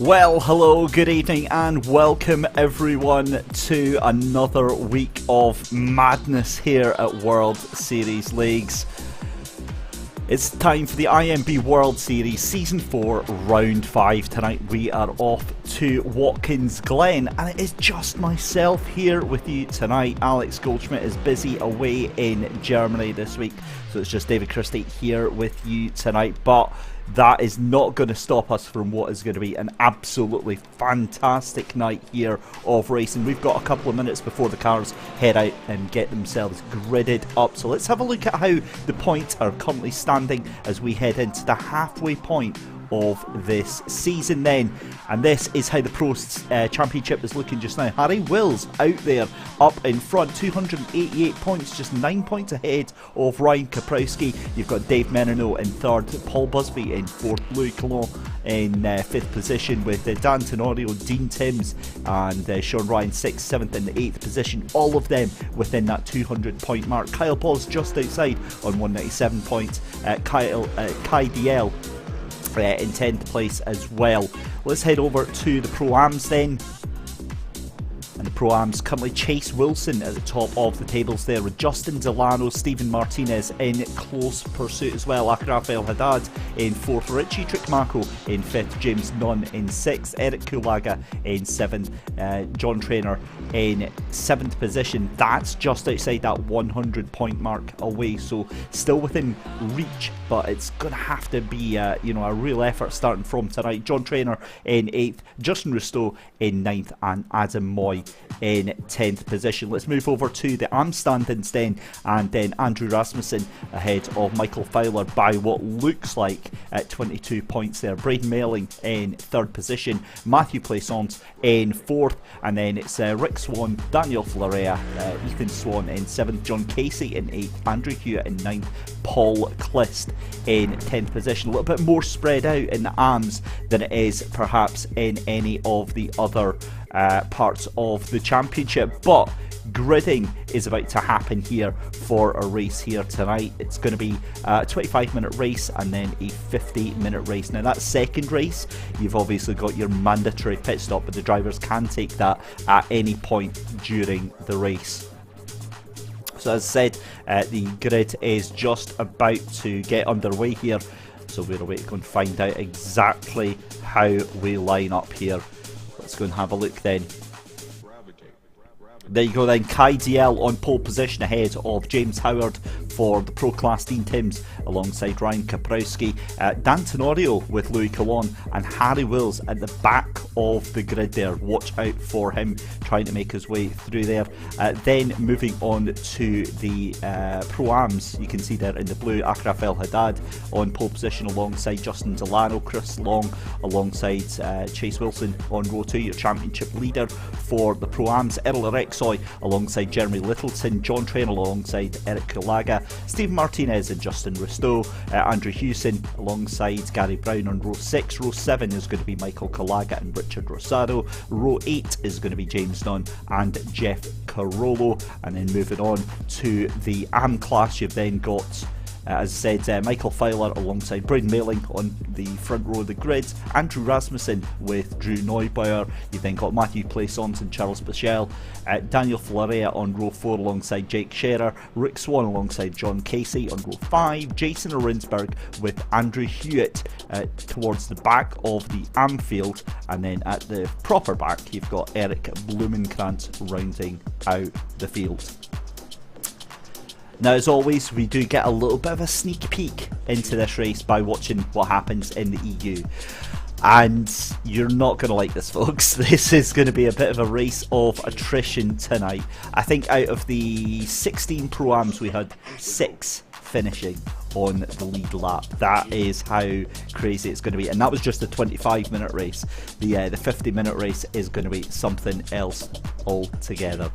Well, hello, good evening, and welcome everyone to another week of madness here at World Series Leagues. It's time for the IMB World Series Season 4 Round 5. Tonight we are off to Watkins, Glen, and it is just myself here with you tonight. Alex Goldschmidt is busy away in Germany this week, so it's just David Christie here with you tonight. But that is not going to stop us from what is going to be an absolutely fantastic night here of racing. We've got a couple of minutes before the cars head out and get themselves gridded up. So let's have a look at how the points are currently standing as we head into the halfway point of this season then. And this is how the Pro Championship is looking just now. Harry Wills out there up in front, 288 points, just 9 points ahead of Ryan Kaprowski. You've got Dave Menino in third, Paul Busby in fourth, Louis Collon in fifth position, with Dan Tenorio, Dean Timms and Sean Ryan 6th, 7th and 8th position, all of them within that 200 point mark. Kyle Paul's just outside on 197 points, Kai DL in 10th place as well. Let's head over to the Pro-Ams then. And the Pro-Ams currently Chase Wilson at the top of the tables there, with Justin Delano, Stephen Martinez in close pursuit as well. Rafael Haddad in 4th, Richie Trickmarco in 5th, James Nunn in 6th, Eric Kulaga in 7th, John Trainer in 7th position. That's just outside that 100 point mark away, so still within reach, but it's going to have to be a real effort starting from tonight. John Trainer in 8th, Justin Rustow in 9th and Adam Moy in 10th position. Let's move over to the AM standings then, and then Andrew Rasmussen ahead of Michael Fowler by what looks like at 22 points there. Braden Melling in 3rd position, Matthew Plaisance in 4th, and then it's Rick Swan, Daniel Florea, Ethan Swan in 7th, John Casey in 8th, Andrew Hewitt in 9th, Paul Clist in 10th position. A little bit more spread out in the AMs than it is perhaps in any of the other parts of the championship, but gridding is about to happen here for a race here tonight. It's going to be a 25-minute race and then a 50-minute race. Now that second race, you've obviously got your mandatory pit stop, but the drivers can take that at any point during the race. So as I said, the grid is just about to get underway here, so we're away to go and find out exactly how we line up here. Let's go and have a look then. There you go then, Kai DL on pole position ahead of James Howard for the Pro Class, Dean Timms alongside Ryan Kaprowski, Dan Tenorio with Louis Collon, and Harry Wills at the back of the grid there. Watch out for him trying to make his way through there. Then moving on to the Pro-Ams, you can see there in the blue, Rafael Haddad on pole position alongside Justin Delano, Chris Long alongside Chase Wilson on row 2, your championship leader for the Pro-Ams. Errol Rexoy alongside Jeremy Littleton, John Trainer alongside Eric Kulaga, Steve Martinez and Justin Rustow, Andrew Hewson alongside Gary Brown on row 6. Row 7 is going to be Michael Kulaga and Richard Rosado. Row 8 is going to be James Nunn and Jeff Carollo. And then moving on to the AM class, you've then got as I said, Michael Fowler alongside Braden Melling on the front row of the grid, Andrew Rasmussen with Drew Neubauer. You've then got Matthew Plaisance and Charles Bichel, Daniel Florea on row 4 alongside Jake Scherer, Rick Swan alongside John Casey on row 5, Jason Orinsberg with Andrew Hewitt towards the back of the AM field, and then at the proper back you've got Eric Blumenkrantz rounding out the field. Now, as always, we do get a little bit of a sneak peek into this race by watching what happens in the EU. And you're not going to like this, folks. This is going to be a bit of a race of attrition tonight. I think out of the 16 Pro-Ams, we had 6 finishing on the lead lap. That is how crazy it's going to be, and that was just a 25-minute race. The 50-minute race is going to be something else altogether.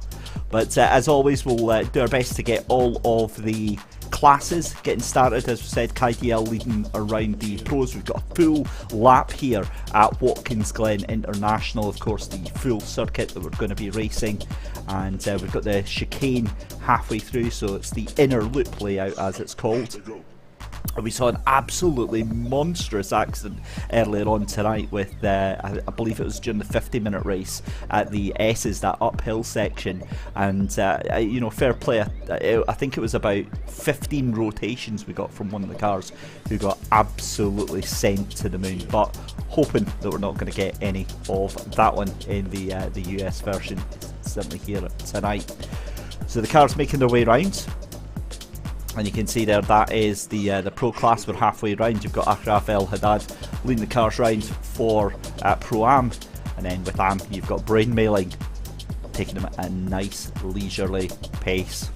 But as always, we'll do our best to get all of the classes getting started. As we said, Kai DL leading around the pros. We've got a full lap here at Watkins Glen International, of course the full circuit that we're going to be racing, and we've got the chicane halfway through, so it's the inner loop layout as it's called. We saw an absolutely monstrous accident earlier on tonight with, I believe it was during the 50-minute race at the S's, that uphill section. And, you know, fair play. I think it was about 15 rotations we got from one of the cars who got absolutely sent to the moon. But hoping that we're not going to get any of that one in the US version, certainly here tonight. So the cars making their way round. And you can see there, that is the Pro class. We're halfway round. You've got Approx El Haddad leading the cars round for Pro-Am. And then with Am, you've got Braden Mailing taking them at a nice leisurely pace.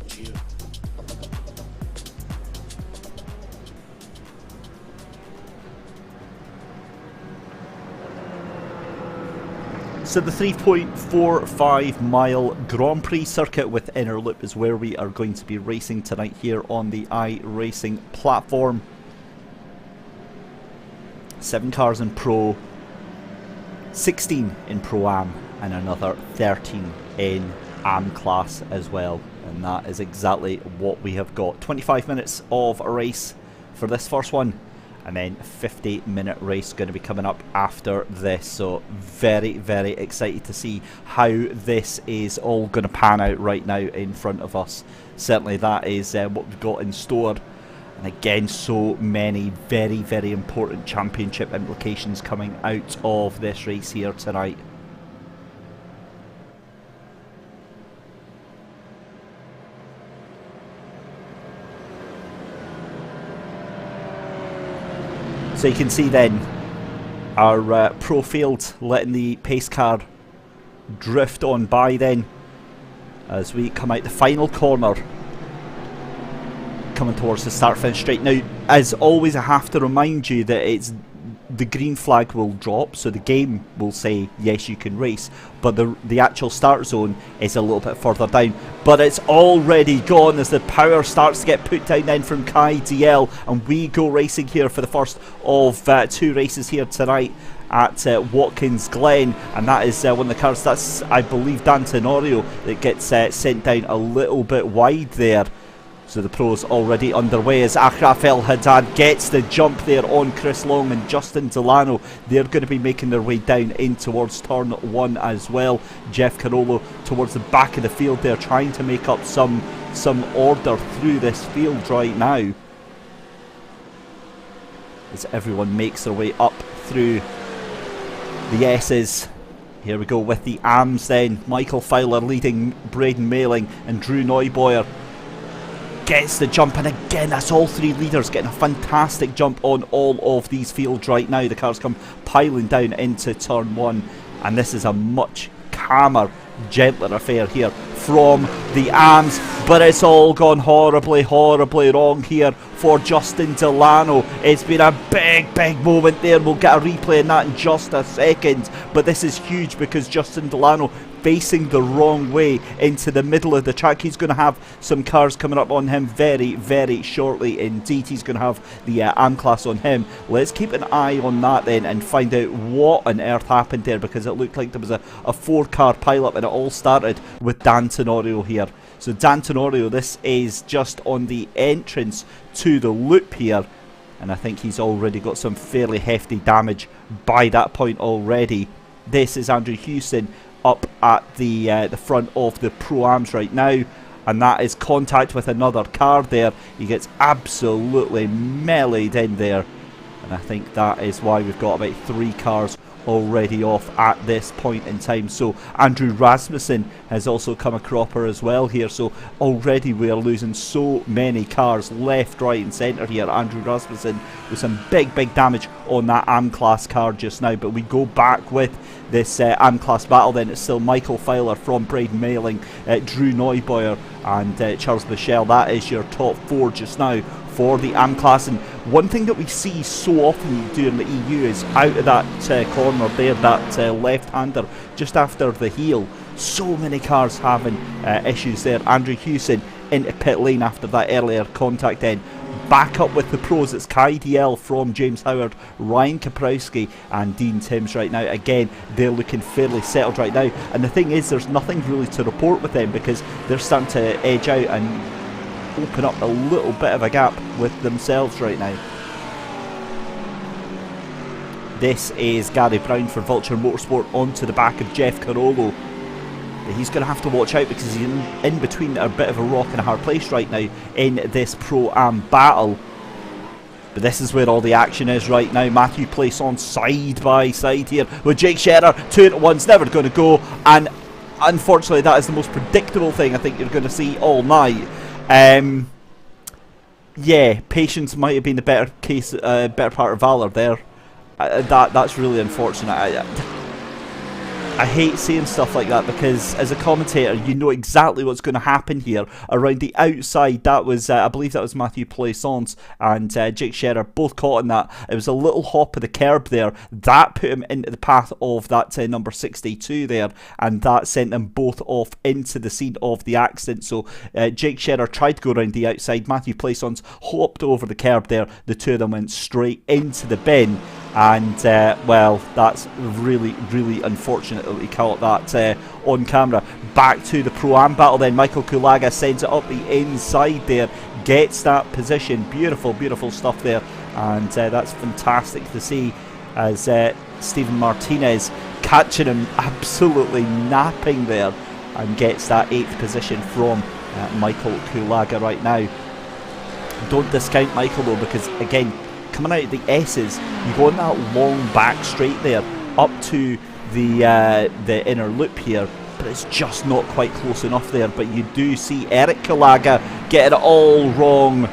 So the 3.45 mile Grand Prix circuit with Inner Loop is where we are going to be racing tonight here on the iRacing platform. 7 cars in Pro, 16 in Pro-Am, and another 13 in Am class as well. And that is exactly what we have got. 25 minutes of a race for this first one. And then a 50-minute race going to be coming up after this. So very, very excited to see how this is all going to pan out right now in front of us. Certainly that is what we've got in store. And again, so many very, very important championship implications coming out of this race here tonight. So you can see then our Pro field letting the pace car drift on by then as we come out the final corner, coming towards the start finish straight. Now, as always, I have to remind you that it's the green flag will drop, so the game will say yes, you can race, but the actual start zone is a little bit further down. But it's already gone as the power starts to get put down then from Kai DL, and we go racing here for the first of 2 races here tonight at Watkins Glen, and that is one of the cars. That's, I believe, Dan Tenorio that gets sent down a little bit wide there. So the Pro's already underway as Approx El Haddad gets the jump there on Chris Long and Justin Delano. They're going to be making their way down in towards turn 1 as well. Jeff Carollo towards the back of the field there, trying to make up some order through this field right now, as everyone makes their way up through the S's. Here we go with the Ams then. Michael Fowler leading Braden Mailing, and Drew Neubauer gets the jump, and again that's all 3 leaders getting a fantastic jump on all of these fields right now. The cars come piling down into turn 1, and this is a much calmer, gentler affair here from the Ams, but it's all gone horribly wrong here for Justin Delano. It's been a big moment there. We'll get a replay on that in just a second, but this is huge because Justin Delano facing the wrong way into the middle of the track. He's going to have some cars coming up on him very shortly indeed. He's going to have the AM class on him. Let's keep an eye on that then and find out what on earth happened there, because it looked like there was a 4-car pile-up, and it all started with Dan Tenorio here. So Dan Tenorio, this is just on the entrance to the loop here, and I think he's already got some fairly hefty damage by that point already. This is Andrew Houston up at the front of the Pro-Ams right now, and that is contact with another car there. He gets absolutely meleeed in there, and I think that is why we've got about 3 cars already off at this point in time. So Andrew Rasmussen has also come a cropper as well here, so already we are losing so many cars left, right and centre here. Andrew Rasmussen with some big damage on that AM class car just now, but we go back with this AM class battle then. It's still Michael Fowler from Braden Mailing, Drew Neubauer and Charles Michel. That is your top 4 just now for the AM class. And one thing that we see so often during the EU is out of that corner there, that left-hander just after the heel, so many cars having issues there. Andrew Hewson into pit lane after that earlier contact then. Back up with the pros, it's Kai DL from James Howard, Ryan Kaprowski and Dean Timms right now. Again, they're looking fairly settled right now, and the thing is there's nothing really to report with them because they're starting to edge out, and open up a little bit of a gap with themselves right now. This is Gary Brown for Vulture Motorsport onto the back of Jeff Carollo. He's going to have to watch out because he's in between a bit of a rock and a hard place right now in this Pro-Am battle. But this is where all the action is right now. Matthew Plaisson side by side here with Jake Scherer. 2 at 1's never going to go, and unfortunately that is the most predictable thing I think you're going to see all night. Yeah, patience might have been the better case, better part of valour there. That's really unfortunate. I hate saying stuff like that because as a commentator you know exactly what's going to happen here. Around the outside, that was I believe that was Matthew Plaissance and Jake Scherer both caught in that. It was a little hop of the curb there that put him into the path of that number 62 there, and that sent them both off into the scene of the accident. So Jake Scherer tried to go around the outside, Matthew Plaissance hopped over the curb there, the two of them went straight into the bin. And well, that's really, really unfortunate that we caught that on camera. Back to the Pro-Am battle then. Michael Kulaga sends it up the inside there, gets that position. Beautiful, beautiful stuff there, and that's fantastic to see as Stephen Martinez catching him absolutely napping there and gets that 8th position from Michael Kulaga right now. Don't discount Michael though, because again, coming out of the S's, you go on that long back straight there up to the inner loop here, but it's just not quite close enough there. But you do see Eric Kulaga getting it all wrong,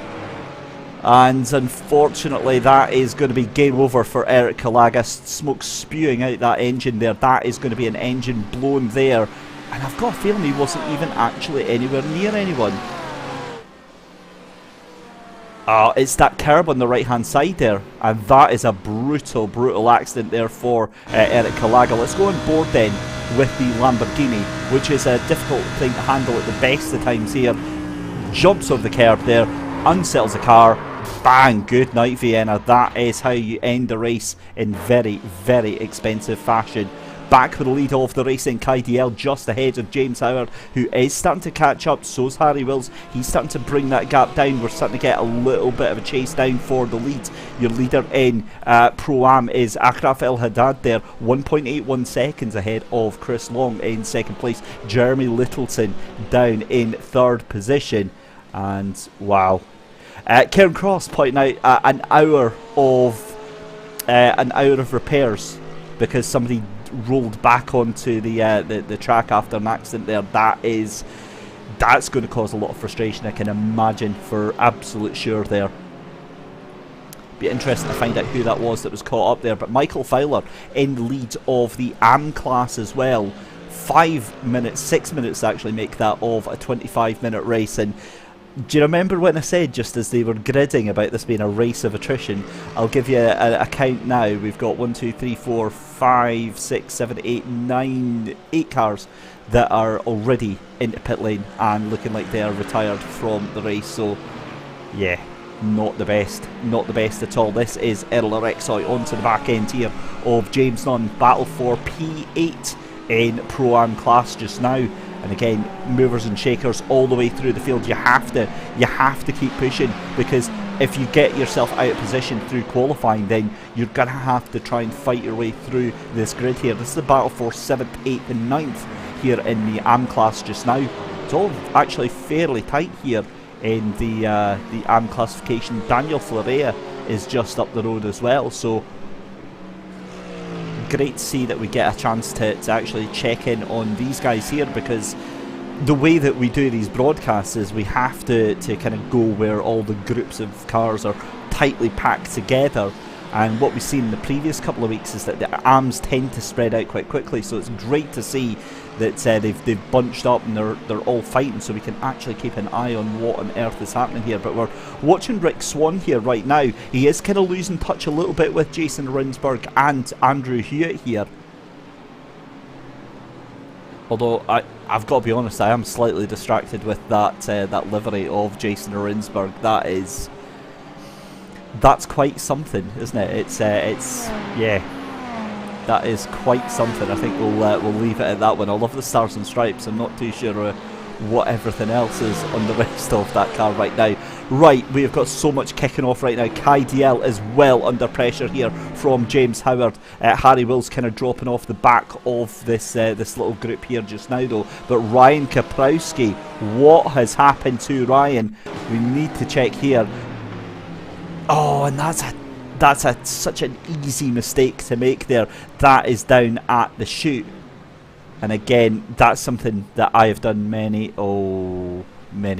and unfortunately that is going to be game over for Eric Kulaga. Smoke spewing out that engine there. That is going to be an engine blown there, and I've got a feeling he wasn't even actually anywhere near anyone. It's that curb on the right hand side there, and that is a brutal, brutal accident there for Eric Kulaga. Let's go on board then with the Lamborghini, which is a difficult thing to handle at the best of times here. Jumps over the curb there, unsettles the car, bang, good night Vienna. That is how you end the race in very, very expensive fashion. Back with the lead of the race in Kai DL, just ahead of James Howard, who is starting to catch up. So's Harry Wills. He's starting to bring that gap down. We're starting to get a little bit of a chase down for the lead. Your leader in Pro-Am is Akraf El Haddad there, 1.81 seconds ahead of Chris Long in second place. Jeremy Littleton down in third position. And wow. Kieran Cross pointing out an hour of repairs because somebody rolled back onto the track after an accident there. That's going to cause a lot of frustration, I can imagine, for absolute sure there. Be interesting to find out who that was caught up there. But Michael Fowler in the lead of the AM class as well. 5 minutes, 6 minutes to actually make that of a 25-minute race. And do you remember when I said, just as they were gridding about this being a race of attrition? I'll give you a count now. We've got 1, 2, 3, 4, 5, 6, 7, 8, 9, 8 cars that are already into pit lane and looking like they are retired from the race. So yeah, not the best at all. This is Errol Arexoy onto the back end here of James Nunn. Battle for P8 in Pro-Am class just now. And again, movers and shakers all the way through the field. You have to keep pushing, because if you get yourself out of position through qualifying, then you're going to have to try and fight your way through this grid here. This is the battle for 7th, 8th and 9th here in the AM class just now. It's all actually fairly tight here in the AM classification. Daniel Florea is just up the road as well, so great to see that we get a chance to actually check in on these guys here, because the way that we do these broadcasts is we have to kind of go where all the groups of cars are tightly packed together. And what we've seen in the previous couple of weeks is that the AMs tend to spread out quite quickly, so it's great to see that they've bunched up and they're all fighting, so we can actually keep an eye on what on earth is happening here. But we're watching Rick Swan here right now. He is kind of losing touch a little bit with Jason Rinsberg and Andrew Hewitt here. Although I've got to be honest, I am slightly distracted with that livery of Jason Rinsberg. That's quite something, isn't it? It's yeah, that is quite something. I think we'll leave it at that one. I love the stars and stripes. I'm not too sure what everything else is on the rest of that car right now. Right, we have got so much kicking off right now. Kai DL is well under pressure here from James Howard. Harry Wills kind of dropping off the back of this this little group here just now though. But Ryan Kaprowski, what has happened to Ryan? We need to check here. Oh, and that's such an easy mistake to make there. That is down at the chute. And again, that's something that I have done many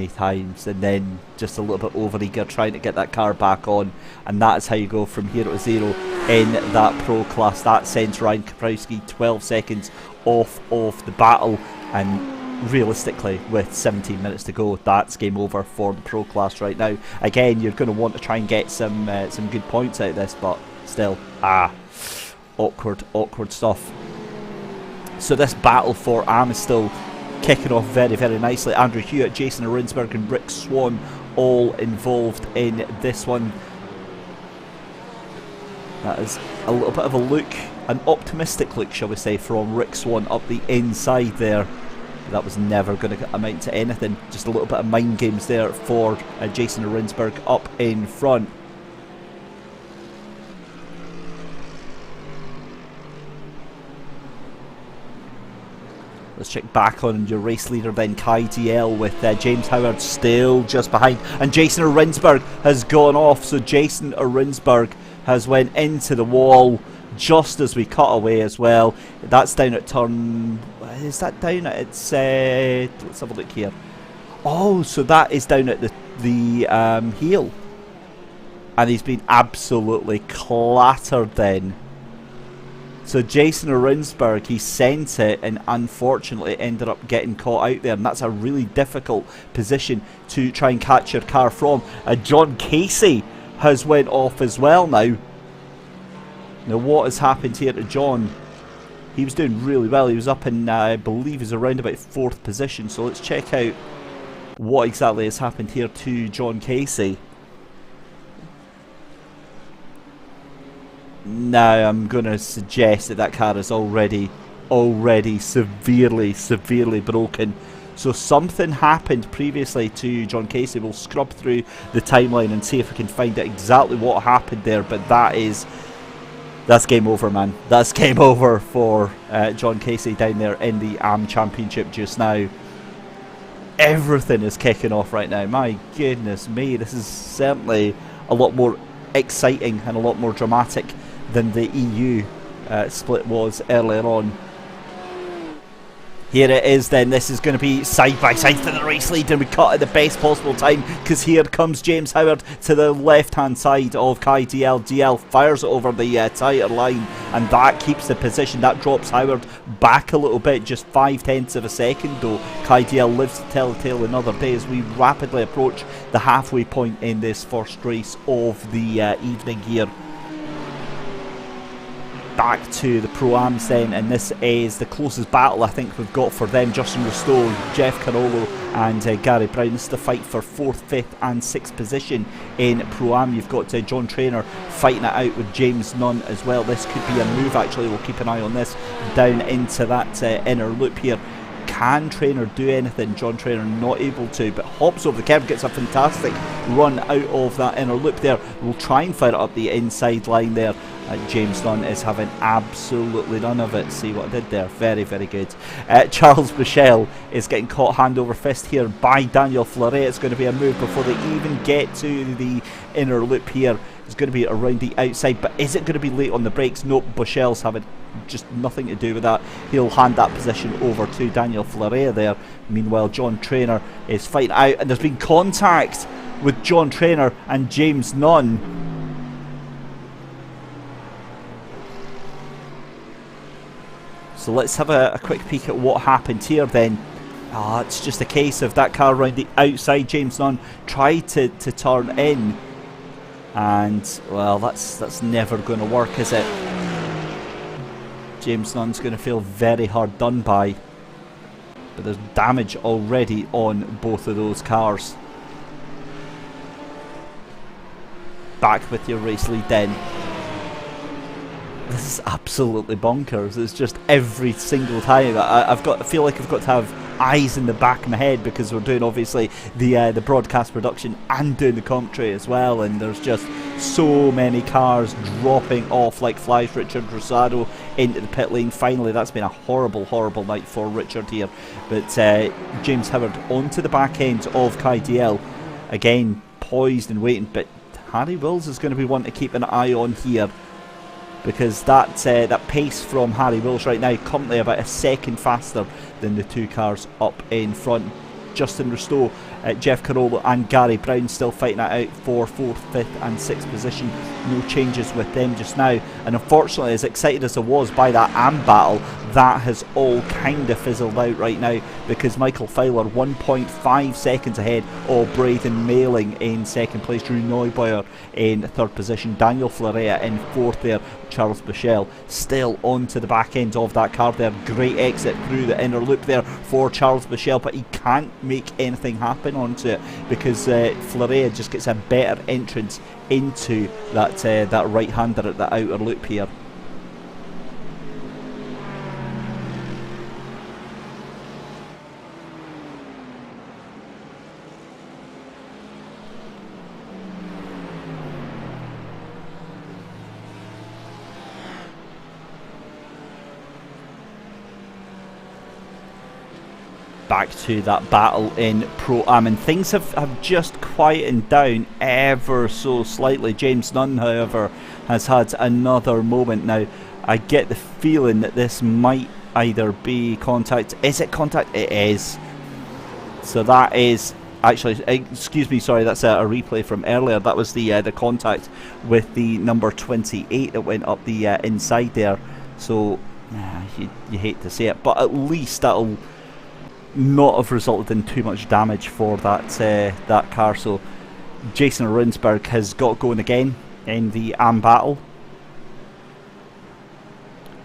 times, and then just a little bit overeager trying to get that car back on, and that's how you go from hero to zero in that pro class. That sends Ryan Kaprowski 12 seconds off of the battle, and realistically with 17 minutes to go, that's game over for the pro class right now. Again, you're going to want to try and get some good points out of this, but still, awkward stuff. So this battle for AM is still kicking off very, very nicely. Andrew Hewitt, Jason Rinsberg and Rick Swan all involved in this one. That is a little bit of a look, an optimistic look shall we say, from Rick Swan up the inside there. That was never going to amount to anything. Just a little bit of mind games there for Jason Rinsberg up in front. Let's check back on your race leader then, Kai DL, with James Howard still just behind. And Jason Rinsberg has gone off. So Jason Rinsberg has went into the wall just as we cut away as well. That's down at turn... Is that down at its... let's have a look here. Oh, so that is down at the heel. And he's been absolutely clattered then. So Jason Rinsberg, he sent it and unfortunately ended up getting caught out there, and that's a really difficult position to try and catch your car from. John Casey has went off as well now. Now what has happened here to John? He was doing really well. He was up in, I believe, he's around about 4th position. So let's check out what exactly has happened here to John Casey. Now I'm going to suggest that that car is already severely broken. So something happened previously to John Casey. We'll scrub through the timeline and see if we can find out exactly what happened there. But that's game over, man. That's game over for John Casey down there in the AM Championship just now. Everything is kicking off right now. My goodness me, this is certainly a lot more exciting and a lot more dramatic than the EU split was earlier on. Here it is then. This is going to be side by side for the race lead, and we cut at the best possible time because here comes James Howard to the left hand side of Kai DL. DL fires it over the tyre line, and that keeps the position. That drops Howard back a little bit, just 0.5 of a second though. Kai DL lives to tell the tale another day as we rapidly approach the halfway point in this first race of the evening here. Back to the Pro-Ams then, and this is the closest battle I think we've got for them. Justin Rustow, Jeff Carollo and Gary Brown. This is the fight for 4th, 5th and 6th position in Pro-Am. You've got John Traynor fighting it out with James Nunn as well. This could be a move actually. We'll keep an eye on this down into that inner loop here. Can Traynor do anything? John Traynor not able to, but hops over the curb, gets a fantastic run out of that inner loop there. We'll try and fire it up the inside line there. James Nunn is having absolutely none of it. See what I did there? Very, very good. Charles Michel is getting caught hand over fist here by Daniel Fleuret. It's going to be a move before they even get to the inner loop here. It's going to be around the outside, but is it going to be late on the brakes? Nope, Michel's having just nothing to do with that. He'll hand that position over to Daniel Fleuret there. Meanwhile, John Traynor is fighting out, and there's been contact with John Traynor and James Nunn. So let's have a quick peek at what happened here then. It's just a case of that car around the outside. James Nunn tried to turn in, and well, that's never going to work, is it? James Nunn's going to feel very hard done by, but there's damage already on both of those cars. Back with your race lead then. This is absolutely bonkers. It's just every single time I feel like I've got to have eyes in the back of my head because we're doing obviously the broadcast production and doing the commentary as well, and there's just so many cars dropping off like flies. Richard Rosado into the pit lane. Finally, that's been a horrible night for Richard here, but James Howard onto the back end of KDL again, poised and waiting, but Harry Wills is going to be one to keep an eye on here, because that pace from Harry Wills right now, currently about a second faster than the two cars up in front. Justin Rustow, Jeff Carollo and Gary Brown still fighting it out for 4th, 5th and 6th position. No changes with them just now, and unfortunately, as excited as I was by that AM battle, that has all kind of fizzled out right now, because Michael Fowler 1.5 seconds ahead of Braden Mailing in 2nd place, Drew Neubauer in 3rd position, Daniel Florea in 4th there, Charles Michel still onto the back end of that car there. Great exit through the inner loop there for Charles Michel, but he can't make anything happen onto it because Florea just gets a better entrance into that right-hander at the outer loop here. Back to that battle in Pro-Am, and things have just quietened down ever so slightly. James Nunn, however, has had another moment now. I get the feeling that this might either be contact. Is it contact? It is. So that is actually, excuse me, sorry, that's a replay from earlier. That was the contact with the number 28 that went up the inside there. So you hate to see it, but at least that'll not have resulted in too much damage for that car. So Jason Rinsberg has got going again in the AM battle.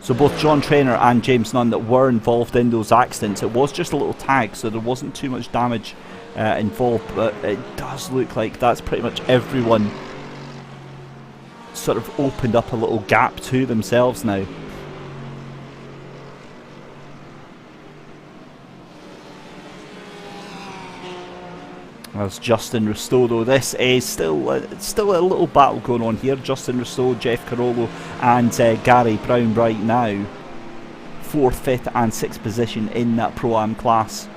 So both John Traynor and James Nunn that were involved in those accidents, it was just a little tag, so there wasn't too much damage involved, but it does look like that's pretty much everyone sort of opened up a little gap to themselves now. As Justin Rustow, though, this is still a little battle going on here. Justin Rustow, Jeff Carollo and Gary Brown right now, 4th, 5th and 6th position in that Pro-Am class.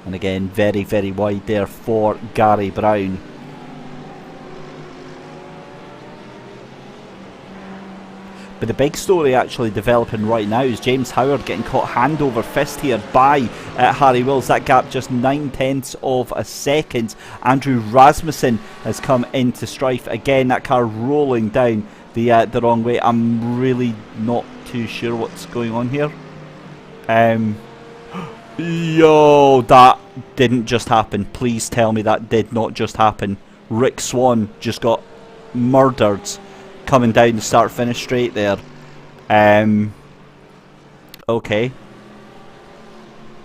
And again, very wide there for Gary Brown. But the big story actually developing right now is James Howard getting caught hand over fist here by Harry Wills. That gap just 9/10 of a second. Andrew Rasmussen has come into strife again. That car rolling down the wrong way. I'm really not too sure what's going on here. Yo, that didn't just happen. Please tell me that did not just happen. Rick Swan just got murdered coming down the start-finish straight there. Okay.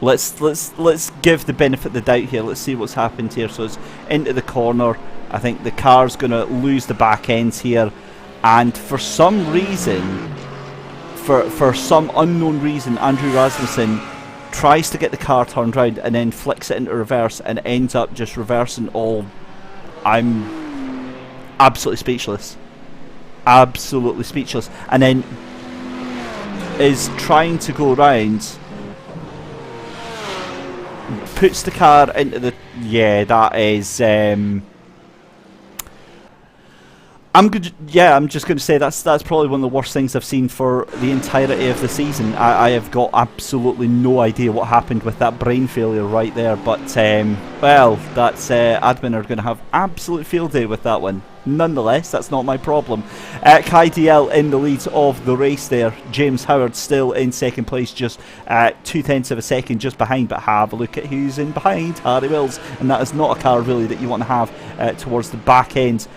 Let's give the benefit of the doubt here. Let's see what's happened here. So it's into the corner. I think the car's going to lose the back ends here, and for some reason, for some unknown reason, Andrew Rasmussen tries to get the car turned round and then flicks it into reverse and ends up just reversing all. I'm absolutely speechless. Absolutely speechless. And then is trying to go round, puts the car into the... Yeah, that is... I'm just going to say that's probably one of the worst things I've seen for the entirety of the season. I have got absolutely no idea what happened with that brain failure right there, but well, that's admin are going to have absolute field day with that one. Nonetheless, that's not my problem. Kai DL in the lead of the race there. James Howard still in second place, just 0.2 of a second just behind, but have a look at who's in behind. Harry Wills, and that is not a car really that you want to have towards the back end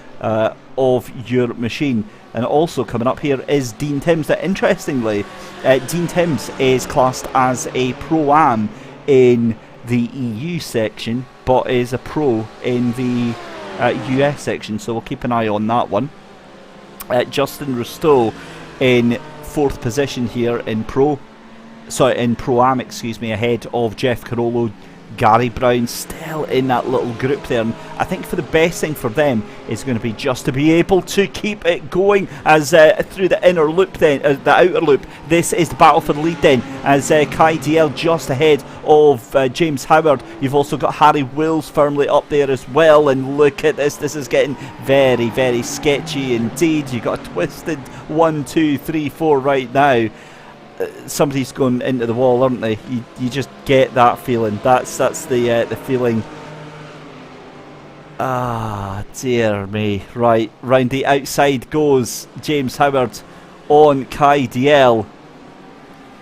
of your machine. And also coming up here is Dean Timms. That interestingly, Dean Timms is classed as a Pro-Am in the EU section, but is a Pro in the US section, so we'll keep an eye on that one. Justin Rustow in 4th position here in Pro-Am, excuse me, ahead of Jeff Carollo. Gary Brown still in that little group there, and I think for the best thing for them is going to be just to be able to keep it going as through the inner loop then, the outer loop. This is the battle for the lead then, as Kai DL just ahead of James Howard. You've also got Harry Wills firmly up there as well, and look at this, this is getting very, very sketchy indeed. You've got a twisted 1, 2, 3, 4 right now. Somebody's going into the wall, aren't they? You just get that feeling. That's the feeling. Ah, dear me. Right, round the outside goes James Howard on Kai DL.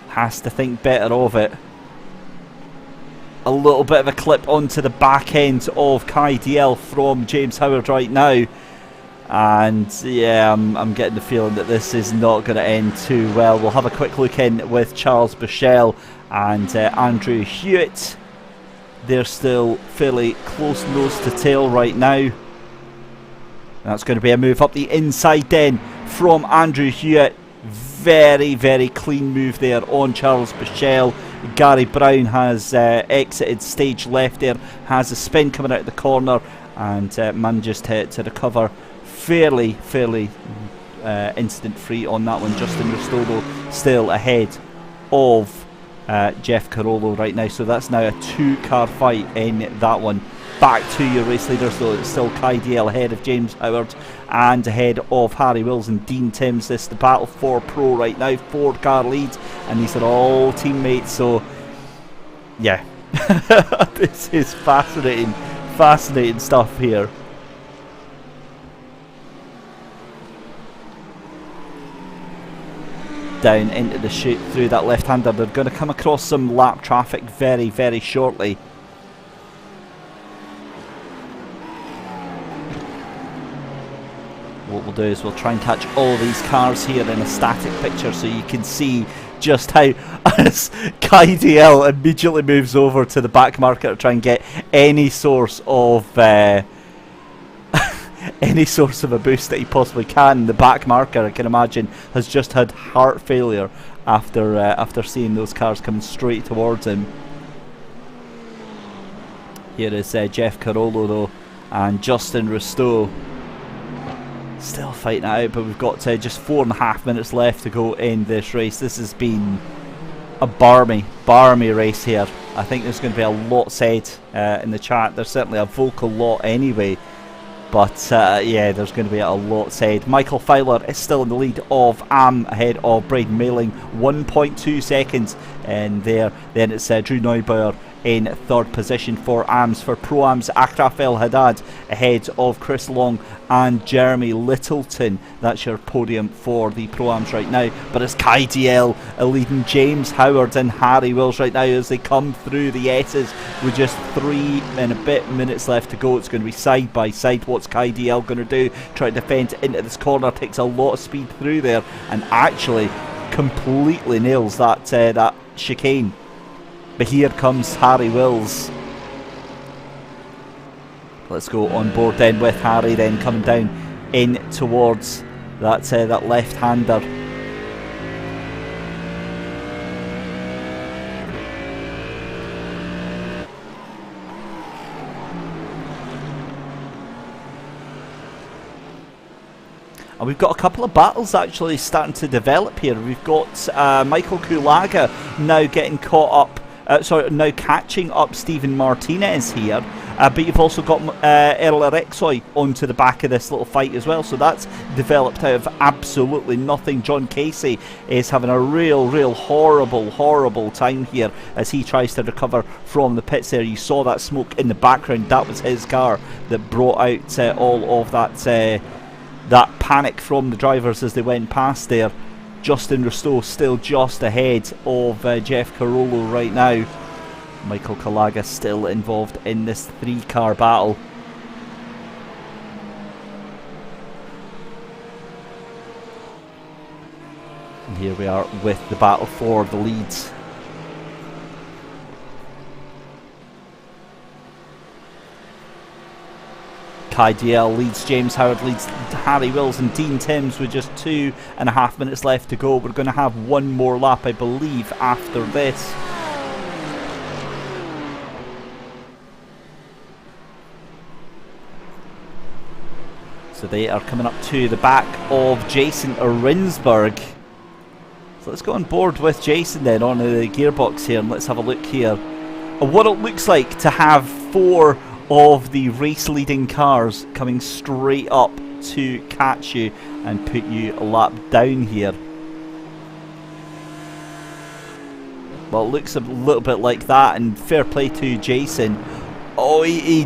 Has to think better of it. A little bit of a clip onto the back end of Kai DL from James Howard right now. And yeah, I'm getting the feeling that this is not going to end too well. We'll have a quick look in with Charles Bushell and Andrew Hewitt. They're still fairly close nose to tail right now. That's going to be a move up the inside then from Andrew Hewitt. Very, very clean move there on Charles Bushell. Gary Brown has exited stage left there, has a spin coming out of the corner, and manages to recover fairly incident free on that one. Justin Ristolo still ahead of Jeff Carollo right now, so that's now a 2-car fight in that one. Back to your race leaders though, it's still Kai DL ahead of James Howard and ahead of Harry Wills and Dean Timms. This is the battle for Pro right now, 4-car lead, and these are all teammates, so yeah. This is fascinating stuff here. Down into the chute through that left-hander. They're going to come across some lap traffic very, very shortly. What we'll do is we'll try and catch all these cars here in a static picture so you can see just how as Kai DL immediately moves over to the back marker to try and get any source of any source of a boost that he possibly can. The back marker, I can imagine, has just had heart failure after seeing those cars coming straight towards him. Here is Jeff Carollo though, and Justin Risteau still fighting it out, but we've got just 4.5 minutes left to go in this race. This has been a barmy race here. I think there's going to be a lot said in the chat. There's certainly a vocal lot anyway. But yeah, there's going to be a lot said. Michael Fowler is still in the lead of AM ahead of Braden Mailing, 1.2 seconds in there. Then it's Drew Neubauer in 3rd position for AMS. For Pro-Ams, Akraf El Haddad ahead of Chris Long and Jeremy Littleton. That's your podium for the Pro-Ams right now. But it's Kai DL leading James Howard and Harry Wills right now as they come through the S's with just 3 and a bit minutes left to go. It's going to be side by side. What's Kai DL going to do? Try to defend into this corner. Takes a lot of speed through there and actually completely nails that that chicane. But here comes Harry Wills. Let's go on board then with Harry then coming down in towards that that left-hander. And we've got a couple of battles actually starting to develop here. We've got Michael Kulaga now getting caught up. Now catching up Stephen Martinez here, but you've also got Earl Erexoy onto the back of this little fight as well, so that's developed out of absolutely nothing. John Casey is having a real horrible time here as he tries to recover from the pits there. You saw that smoke in the background, that was his car that brought out all of that panic from the drivers as they went past there. Justin Risteau still just ahead of Jeff Carollo right now. Michael Kalaga still involved in this 3-car battle. And here we are with the battle for the leads. Kai DL leads, James Howard leads Harry Wills and Dean Timms with just 2.5 minutes left to go. We're going to have one more lap, I believe, after this. So they are coming up to the back of Jason Rinsberg. So let's go on board with Jason then on the gearbox here, and let's have a look here at what it looks like to have 4 of the race leading cars coming straight up to catch you and put you a lap down here. Well, it looks a little bit like that, and fair play to Jason. Oh, he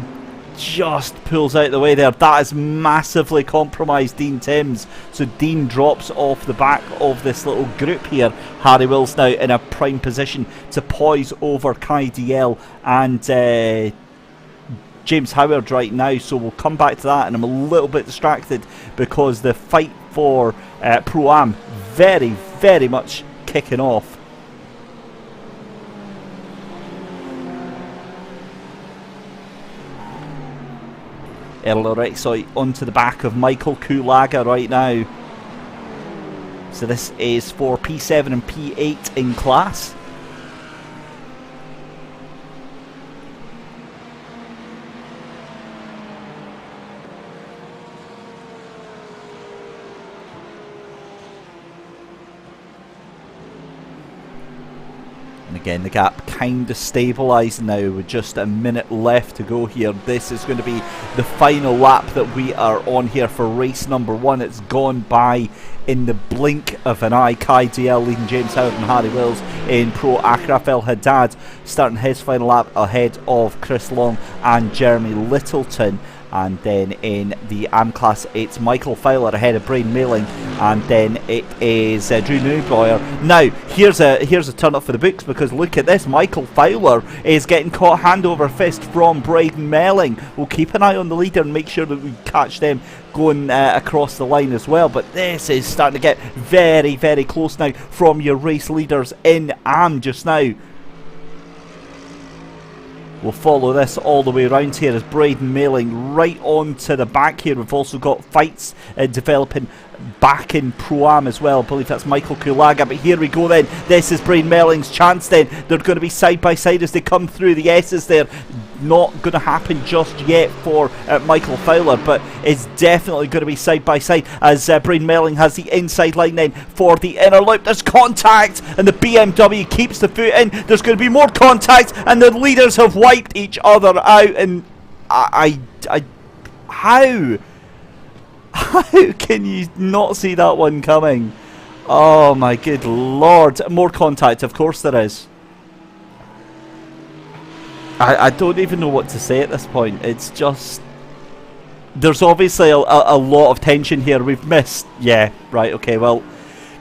just pulls out the way there. That has massively compromised Dean Timms. So Dean drops off the back of this little group here. Harry Wills now in a prime position to poise over Kai DL and James Howard right now. So we'll come back to that, and I'm a little bit distracted because the fight for Pro-Am very, very much kicking off. Errol Rexoy onto the back of Michael Kulaga right now. So this is for P7 and P8 in class. And again, the gap kind of stabilised now with just a minute left to go here. This is going to be the final lap that we are on here for race number 1. It's gone by in the blink of an eye. Kai DL leading James Howard and Harry Wills in Pro. Achraf El Haddad starting his final lap ahead of Chris Long and Jeremy Littleton. And then in the AM class, it's Michael Fowler ahead of Braden Mailing, and then it is Drew Neubauer. Now, here's a turn up for the books, because look at this. Michael Fowler is getting caught hand over fist from Braden Mailing. We'll keep an eye on the leader and make sure that we catch them going across the line as well. But this is starting to get very, very close now from your race leaders in AM just now. We'll follow this all the way around here as Braden Mailing right on to the back here. We've also got fights developing back in Pro-Am as well. I believe that's Michael Kulaga, but here we go then. This is Braden Mailing's chance then. They're going to be side by side as they come through the S's there. Not going to happen just yet for Michael Fowler, but it's definitely going to be side by side as Braden Mailing has the inside line then for the inner loop. There's contact and the BMW keeps the foot in. There's going to be more contact and the leaders have wiped each other out, and how can you not see that one coming? Oh my good lord. More contact, of course there is. I don't even know what to say at this point. It's just, there's obviously a lot of tension here. We've missed, yeah, right, okay, well,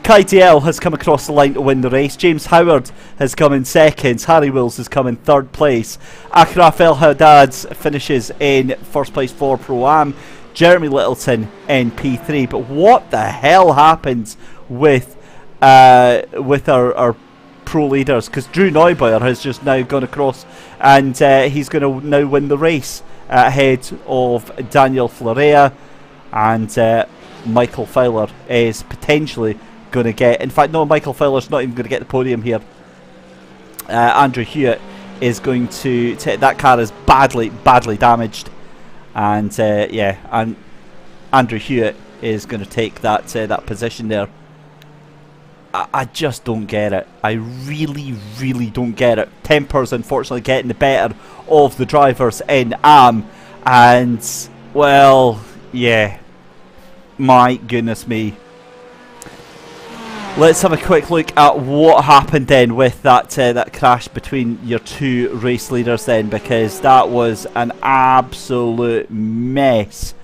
Kai DL has come across the line to win the race. James Howard has come in seconds. Harry Wills has come in third place. Achraf El Haddad finishes in first place for Pro-Am. Jeremy Littleton in P3. But what the hell happens with our pro leaders? Because Drew Neubauer has just now gone across, and he's going to now win the race ahead of Daniel Florea, and Michael Fowler is potentially going to get, in fact no, Michael Fowler's not even going to get the podium here. Andrew Hewitt is going to that car is badly damaged, and yeah, and Andrew Hewitt is going to take that position there. I just don't get it. I really don't get it. Tempers unfortunately getting the better of the drivers in AM, and well, yeah, my goodness me. Let's have a quick look at what happened then with that crash between your two race leaders then, because that was an absolute mess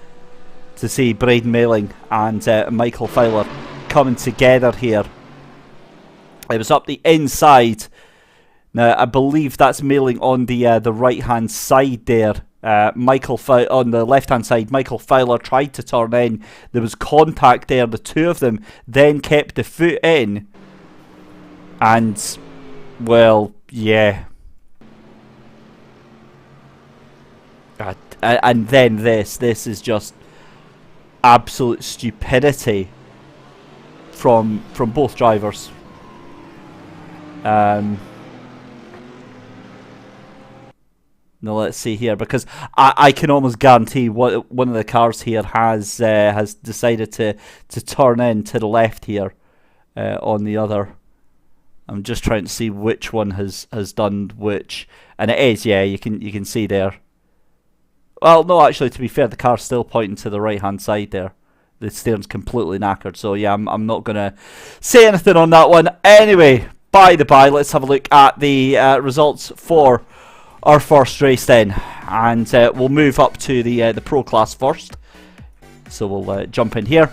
to see Braden Mailing and Michael Fowler coming together here. It was up the inside. Now I believe that's Mailing on the right hand side there. On the left hand side, Michael Fowler tried to turn in. There was contact there. The two of them then kept the foot in, and well, yeah, and then this is just absolute stupidity from both drivers. Now let's see here, because I can almost guarantee one of the cars here has decided to turn in to the left here on the other. I'm just trying to see which one has done which, and it is, yeah, you can see there. Well, no, actually, to be fair, the car's still pointing to the right hand side there. The steering's completely knackered, so yeah, I'm not gonna say anything on that one. Anyway, by the by, let's have a look at the results for our first race then, and we'll move up to the Pro class first. So we'll jump in here.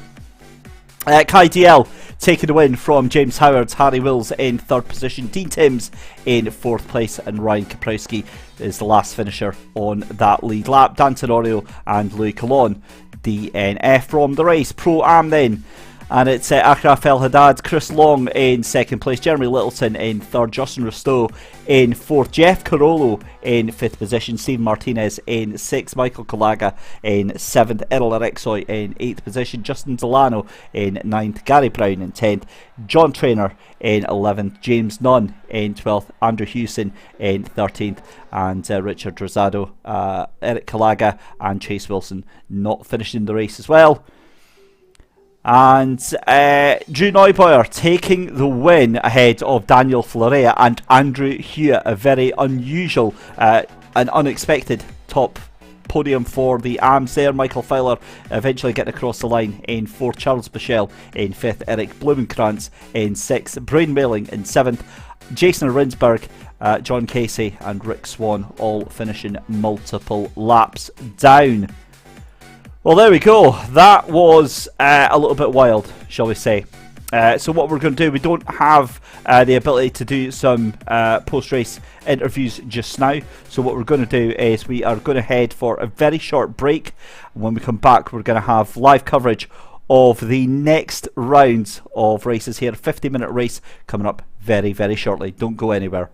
Kai DL taking the win from James Howard, Harry Wills in third position, Dean Timms in fourth place, and Ryan Kaprowski is the last finisher on that lead lap. Dan Tenorio and Louis Colon DNF from the race. Pro-Am then, and it's Akraf El Haddad, Chris Long in second place, Jeremy Littleton in third, Justin Rustow in fourth, Jeff Carollo in fifth position, Steve Martinez in sixth, Michael Kalaga in seventh, Errol Erixoy in eighth position, Justin Delano in ninth, Gary Brown in 10th, John Trainer in 11th, James Nunn in 12th, Andrew Hewson in 13th, and Richard Rosado, Eric Kalaga and Chase Wilson not finishing the race as well. And Drew Neubauer taking the win ahead of Daniel Florea and Andrew Hewitt. A very unusual and unexpected top podium for the AMS there. Michael Fowler eventually getting across the line in fourth, Charles Bichelle in fifth, Eric Blumenkrantz in sixth, Brian Mailing in seventh, Jason Rinsberg, John Casey and Rick Swan all finishing multiple laps down. Well, there we go. That was a little bit wild, shall we say. So what we're going to do, we don't have the ability to do some post-race interviews just now. So what we're going to do is we are going to head for a very short break. And when we come back, we're going to have live coverage of the next rounds of races here. A 50-minute race coming up very, very shortly. Don't go anywhere.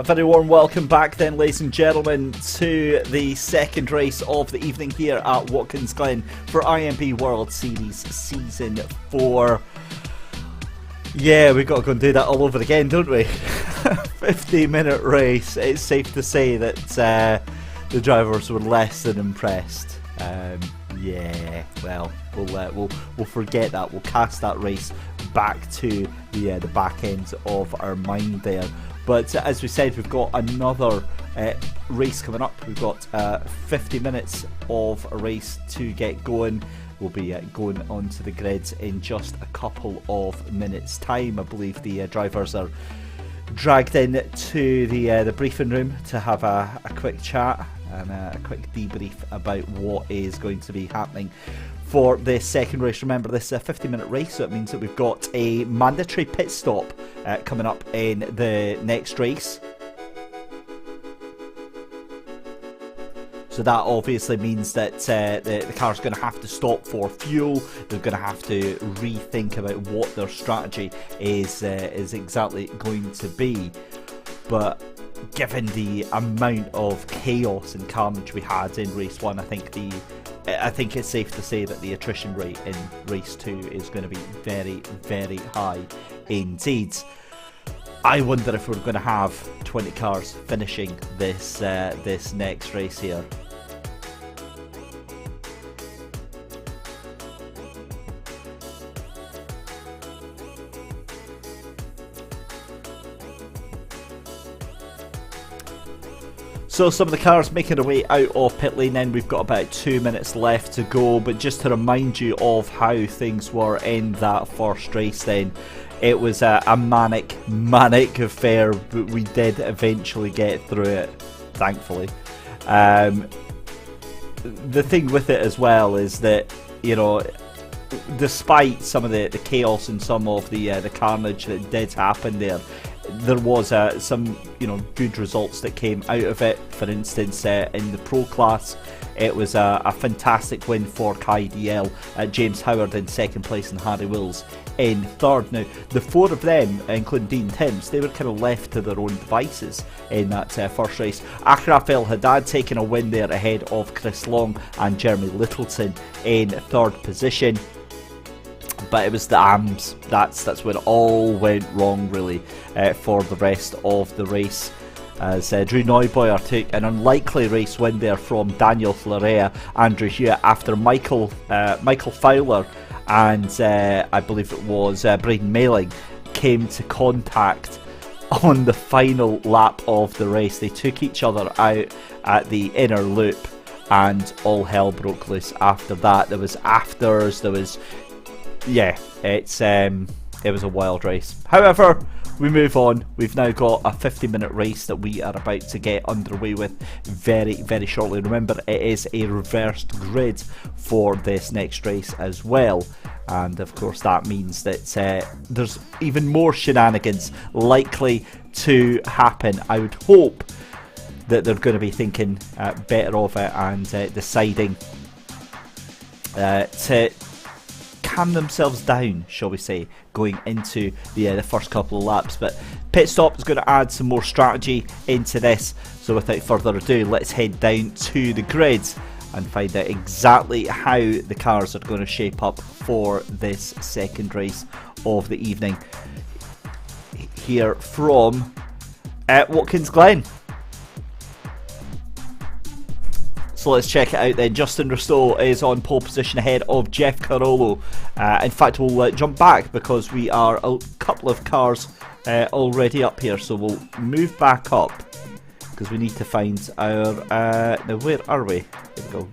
A very warm welcome back then, ladies and gentlemen, to the second race of the evening here at Watkins Glen for IMB World Series Season 4. Yeah, we've got to go and do that all over again, don't we? 50-minute race. It's safe to say that the drivers were less than impressed. Yeah, well, we'll forget that. We'll cast that race back to the back end of our mind there. But as we said, we've got another race coming up. We've got 50 minutes of a race to get going. We'll be going onto the grids in just a couple of minutes' time. I believe the drivers are dragged in to the briefing room to have a quick chat and a quick debrief about what is going to be happening for this second race. Remember, this is a 50-minute race, so it means that we've got a mandatory pit stop coming up in the next race. So that obviously means that the car's going to have to stop for fuel. They're going to have to rethink about what their strategy is exactly going to be. But given the amount of chaos and carnage we had in race 1, I think it's safe to say that the attrition rate in race 2 is going to be very, very high indeed. I wonder if we're going to have 20 cars finishing this next race here. So some of the cars making their way out of pit lane then. We've got about 2 minutes left to go, but just to remind you of how things were in that first race then, it was a manic affair, but we did eventually get through it, thankfully. The thing with it as well is that, you know, despite some of the chaos and some of the carnage that did happen there was some, you know, good results that came out of it. For instance, in the pro class, it was a fantastic win for Car Grid, James Howard in second place and Harry Wills in third. Now, the four of them, including Dean Timms, they were kind of left to their own devices in that first race. Achraf El Haddad taking a win there ahead of Chris Long and Jeremy Littleton in third position. But it was the AMS, that's when it all went wrong really for the rest of the race, as Drew Neubauer took an unlikely race win there from Daniel Florea, Andrew Hewitt, after Michael Fowler and I believe it was Braden Mailing came to contact on the final lap of the race. They took each other out at the inner loop and all hell broke loose after that. There was afters, there was... yeah, it was a wild race. However, we move on. We've now got a 50-minute race that we are about to get underway with very, very shortly. Remember, it is a reversed grid for this next race as well. And of course, that means that there's even more shenanigans likely to happen. I would hope that they're going to be thinking better of it and deciding to calm themselves down, shall we say, going into the first couple of laps. But pit stop is going to add some more strategy into this, so without further ado, let's head down to the grid and find out exactly how the cars are going to shape up for this second race of the evening here from Watkins Glen. So let's check it out then. Justin Rousseau is on pole position ahead of Jeff Carollo. In fact, we'll jump back because we are a couple of cars already up here. So we'll move back up because we need to find our... now, where are we? There we go.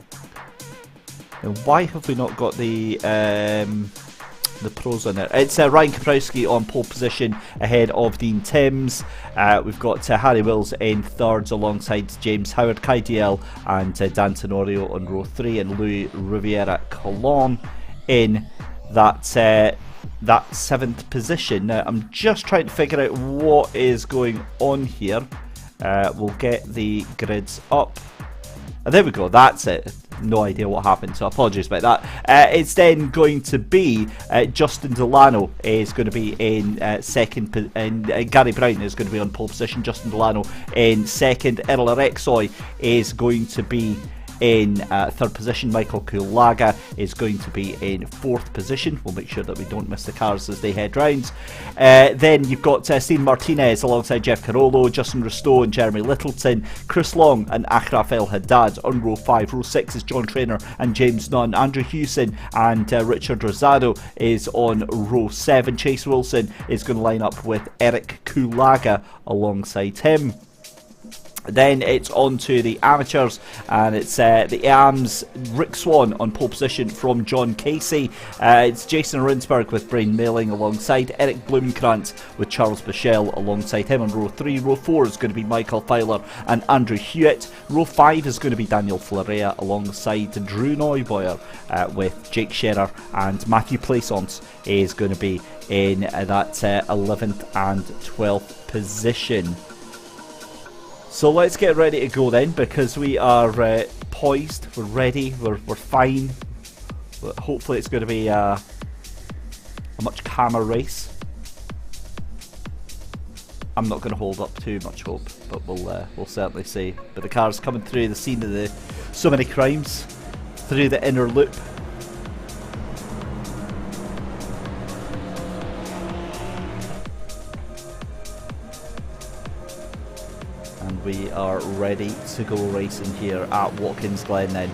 Now, why have we not got the pros on there? It's Ryan Kaprowski on pole position ahead of Dean Timms. We've got Harry Wills in thirds alongside James Howard, Kai DL and Dan Tenorio on row 3, and Louis Riviera Colon in that 7th position. Now, I'm just trying to figure out what is going on here. We'll get the grids up. There we go, that's it. no idea what happened, so apologies about that. It's then going to be Justin Delano is going to be in second, and Gary Brown is going to be on pole position. Justin Delano in second. Earl Rexoy is going to be in third position. Michael Kulaga is going to be in fourth position. We'll make sure that we don't miss the cars as they head round. Then you've got Steve Martinez alongside Jeff Carollo, Justin Rustow and Jeremy Littleton, Chris Long and Achraf El Haddad on row 5. Row 6 is John Traynor and James Nunn. Andrew Hewson and Richard Rosado is on row 7. Chase Wilson is going to line up with Eric Kulaga alongside him. Then it's on to the amateurs, and it's the AM's Rick Swan on pole position from John Casey. It's Jason Rinsberg with Brian Mailing alongside Eric Blumenkrantz with Charles Bichelle alongside him on row 3. Row 4 is going to be Michael Feiler and Andrew Hewitt. Row 5 is going to be Daniel Florea alongside Drew Neubauer with Jake Scherer, and Matthew Plaisance is going to be in that 11th and 12th position. So let's get ready to go then, because we are poised, we're ready, we're fine. Hopefully it's going to be a much calmer race. I'm not going to hold up too much hope, but we'll certainly see. But the car's coming through the scene of the so many crimes, through the inner loop. And we are ready to go racing here at Watkins Glen then.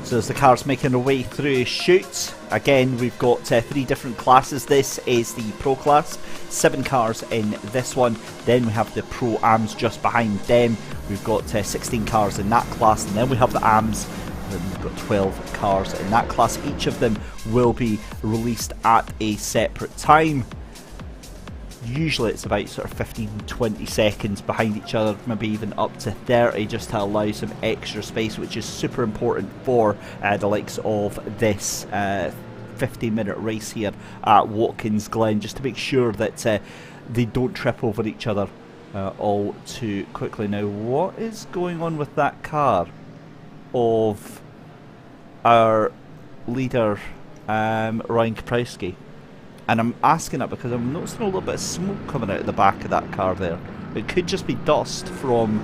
So as the car's making their way through chutes, again we've got 3 different classes. This is the Pro class, 7 cars in this one. Then we have the Pro AMs just behind them. We've got 16 cars in that class, and then we have the AMs, and then we've got 12 cars in that class. Each of them will be released at a separate time. Usually it's about sort of 15-20 seconds behind each other, maybe even up to 30, just to allow some extra space, which is super important for the likes of this 50-minute race here at Watkins Glen, just to make sure that they don't trip over each other all too quickly. Now, what is going on with that car of our leader, Ryan Kaprowski? And I'm asking that because I'm noticing a little bit of smoke coming out of the back of that car there. It could just be dust from...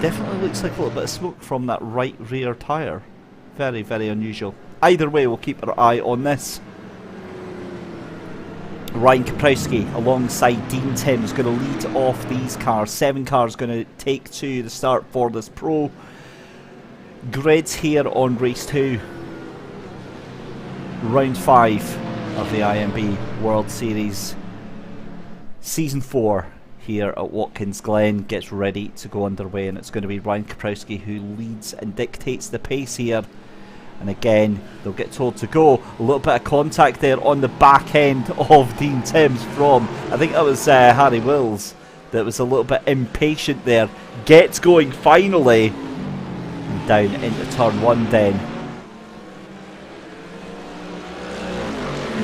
Definitely looks like a little bit of smoke from that right rear tyre. Very, very unusual. Either way, we'll keep our eye on this. Ryan Kaprowski alongside Dean Tim is going to lead off these cars. 7 cars going to take to the start for this Pro. Grids here on race 2. Round 5 of the IMB World Series Season 4 here at Watkins Glen gets ready to go underway, and it's going to be Ryan Kaprowski who leads and dictates the pace here. And again, they'll get told to go. A little bit of contact there on the back end of Dean Timms from, I think that was Harry Wills, that was a little bit impatient there. Gets going finally, and down into turn 1 then.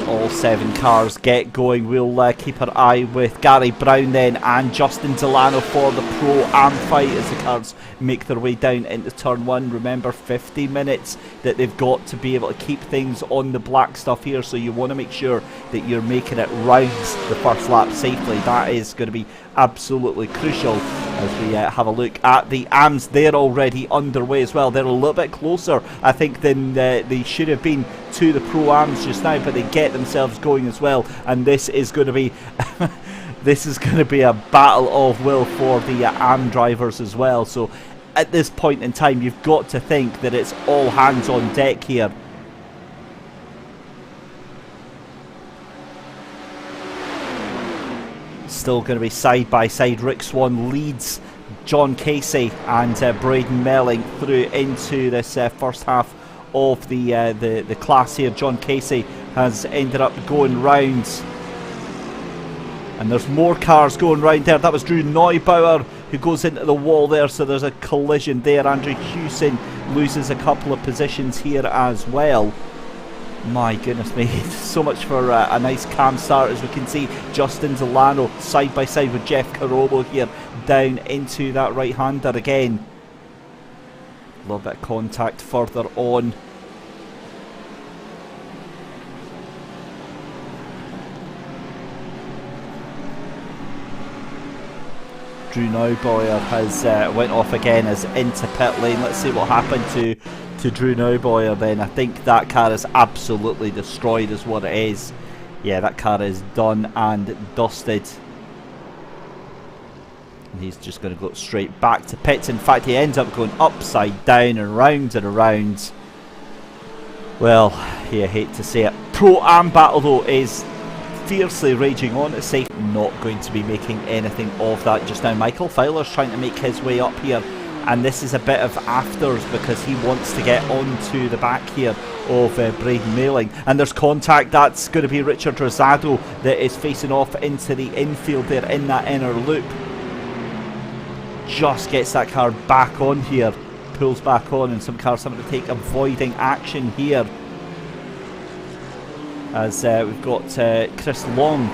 All 7 cars get going. We'll keep our eye with Gary Brown then and Justin Delano for the Pro Am fight as the cars make their way down into turn 1. Remember, 50 minutes that they've got to be able to keep things on the black stuff here, so you want to make sure that you're making it round the first lap safely. That is going to be absolutely crucial as we have a look at the AMs. They're already underway as well. They're a little bit closer, I think, than they should have been to the Pro AMs just now, but they get themselves going as well, and this is going to be this is going to be a battle of will for the AM drivers as well. So at this point in time, you've got to think that it's all hands on deck here. Still going to be side by side. Rick Swan leads John Casey and Braden Melling through into this first half of the class here. John Casey has ended up going round, and there's more cars going round there. That was Drew Neubauer who goes into the wall there, so there's a collision there. Andrew Hewson loses a couple of positions here as well. My goodness me, so much for a nice calm start. As we can see, Justin Delano side by side with Jeff Carollo here, down into that right-hander again. A little bit of contact further on. Drew Neubauer has went off again as into pit lane. Let's see what happened to Drew Neubauer then. I think that car is absolutely destroyed is what it is. Yeah, that car is done and dusted. And he's just going to go straight back to pits. In fact, he ends up going upside down and round and around. Well, yeah, I hate to say it. Pro-Am battle though is fiercely raging on. It's safe, not going to be making anything of that just now. Michael Fowler's trying to make his way up here, and this is a bit of afters because he wants to get onto the back here of Braden Mailing. And there's contact. That's going to be Richard Rosado that is facing off into the infield there in that inner loop. Just gets that car back on here, pulls back on, and some cars having to take avoiding action here. As we've got Chris Long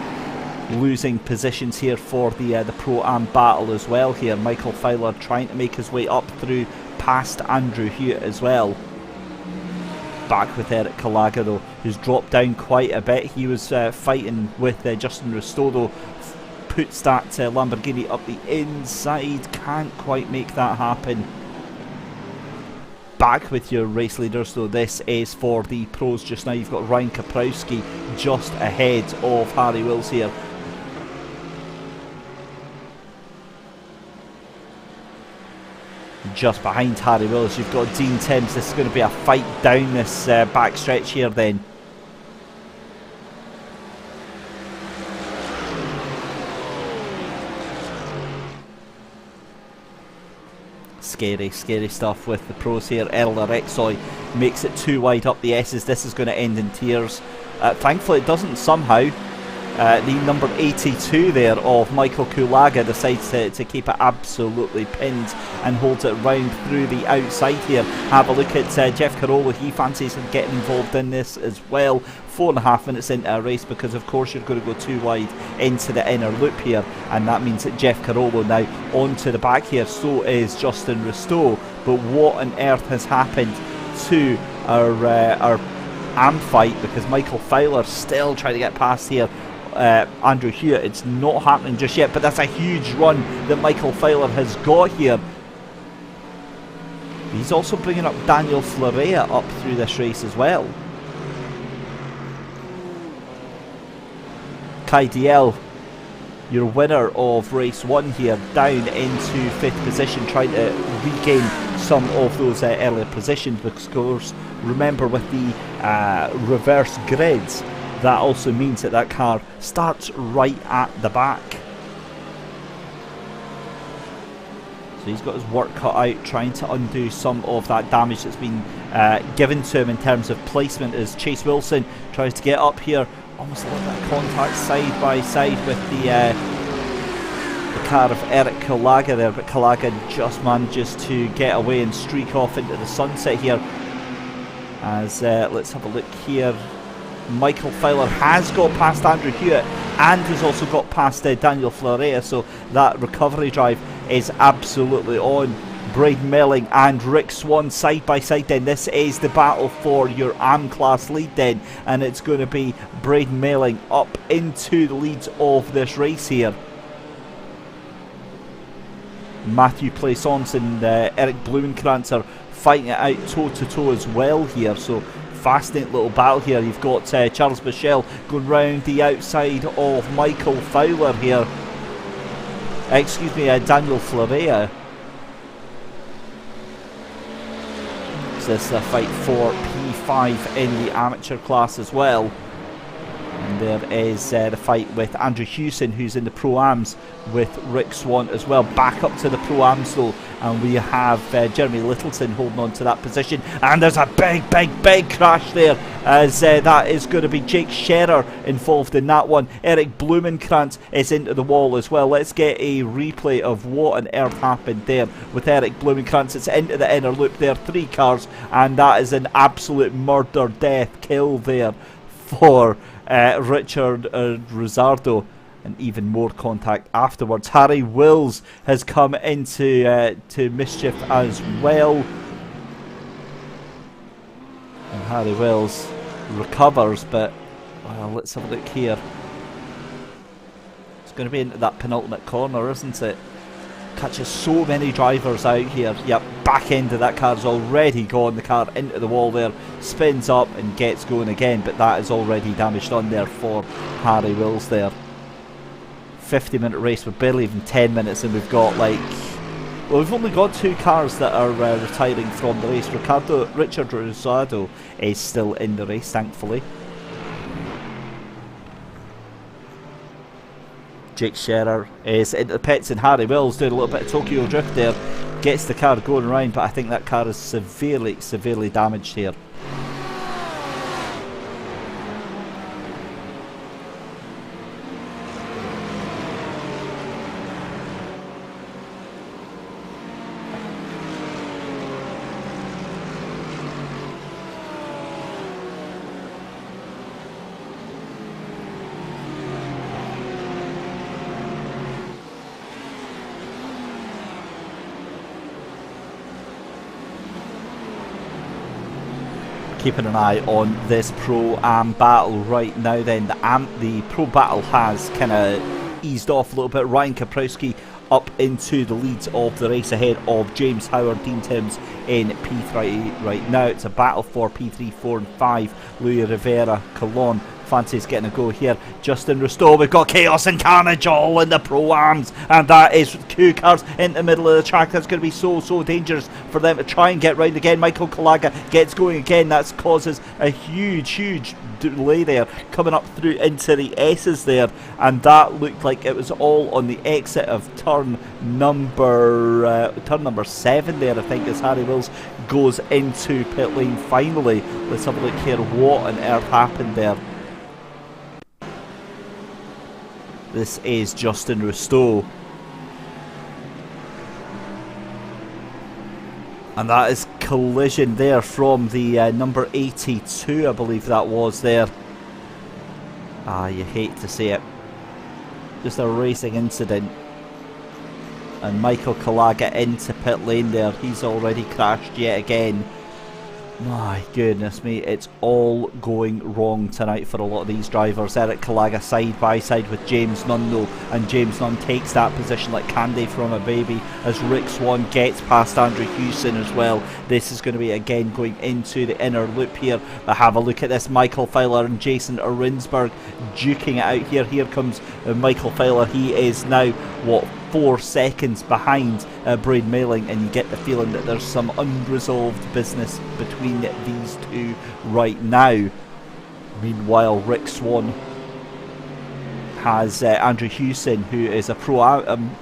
losing positions here for the Pro-Am battle as well here. Michael Fowler trying to make his way up through past Andrew Hewitt as well. Back with Eric Calaga though, who's dropped down quite a bit. He was fighting with Justin Rustodo. Puts that Lamborghini up the inside. Can't quite make that happen. Back with your race leaders though. This is for the pros just now. You've got Ryan Kaprowski just ahead of Harry Wills here. Just behind Harry Wills you've got Dean Timms. This is going to be a fight down this back stretch here then. Scary, scary stuff with the pros here. Earl Rexoy makes it too wide up the S's. This is going to end in tears. Thankfully it doesn't somehow. The number 82 there of Michael Kulaga decides to keep it absolutely pinned and holds it round through the outside here. Have a look at Jeff Carollo. He fancies getting involved in this as well. 4.5 minutes into a race, because of course you're going to go too wide into the inner loop here, and that means that Jeff Carollo now onto the back here. So is Justin Rustow. But what on earth has happened to our AM fight? Because Michael Fowler's still trying to get past here Andrew Hewitt. It's not happening just yet, but that's a huge run that Michael Fowler has got here. He's also bringing up Daniel Florea up through this race as well. Kai DL, your winner of race 1 here, down into 5th position, trying to regain some of those earlier positions, because of course remember with the reverse grids, that also means that that car starts right at the back. So he's got his work cut out trying to undo some of that damage that's been given to him in terms of placement, as Chase Wilson tries to get up here. Almost a little bit of contact side by side with the car of Eric Kalaga there, but Kalaga just manages to get away and streak off into the sunset here. As let's have a look here. Michael Fowler has got past Andrew Hewitt and has also got past Daniel Florea, so that recovery drive is absolutely on. Braden Melling and Rick Swan side by side then. This is the battle for your AM class lead then, and it's going to be Braden Melling up into the leads of this race here. Matthew Plaisance and Eric Blumenkrantz are fighting it out toe to toe as well here, so fascinating little battle here. You've got Charles Michel going round the outside of Michael Fowler here. Excuse me, Daniel Florea. So this is a fight for P5 in the amateur class as well. And And there is the fight with Andrew Hewson, who's in the Pro-Ams with Rick Swan as well. Back up to the Pro-Ams though, and we have Jeremy Littleton holding on to that position. And there's a big crash there, as that is going to be Jake Scherer involved in that one. Eric Blumenkrantz is into the wall as well. Let's get a replay of what on earth happened there with Eric Blumenkrantz. It's into the inner loop there, 3 cars, and that is an absolute murder death kill there for Richard Rosardo, and even more contact afterwards. Harry Wills has come into to mischief as well, and Harry Wills recovers, but well, let's have a look here. It's going to be into that penultimate corner, isn't it? Catches so many drivers out here. Yep, back end of that car's already gone. The car into the wall there, spins up and gets going again, but that is already damaged on there for Harry Wills there. 50-minute race, we're barely even 10 minutes, and we've got like, well, we've only got 2 cars that are retiring from the race. Richard Rosado is still in the race, thankfully. Jake Scherer is into the pits, and Harry Wills doing a little bit of Tokyo drift there. Gets the car going around, but I think that car is severely damaged here. Keeping an eye on this Pro-Am battle right now then. The Pro battle has kind of eased off a little bit. Ryan Kaprowski up into the leads of the race ahead of James Howard, Dean Timms in P3 right now. It's a battle for P3, 4 and 5. Louis Rivera, Colon, Fancy's getting a go here. Justin Rustow, we've got Chaos and Carnage all in the Pro-Ams, and that is 2 cars in the middle of the track. That's going to be so dangerous for them to try and get round again. Michael Kalaga gets going again. That causes a huge delay there, coming up through into the S's there, and that looked like it was all on the exit of turn number 7 there, I think, as Harry Wills goes into pit lane finally. Let's have a look here what on earth happened there. This is Justin Rustow, and that is collision there from the number 82, I believe that was there. You hate to see it. Just a racing incident, and Michael Kalaga into pit lane there. He's already crashed yet again. My goodness me, it's all going wrong tonight for a lot of these drivers. Eric Kalaga side by side with James Nunn though, and James Nunn takes that position like candy from a baby as Rick Swan gets past Andrew Hewson as well. This is going to be again going into the inner loop here. But have a look at this, Michael Fowler and Jason Arinsberg duking it out here. Here comes Michael Fowler. He is now, what, 4 seconds behind Brain Mailing, and you get the feeling that there's some unresolved business between these two right now. Meanwhile, Rick Swan has Andrew Hewson, who is a Pro-Am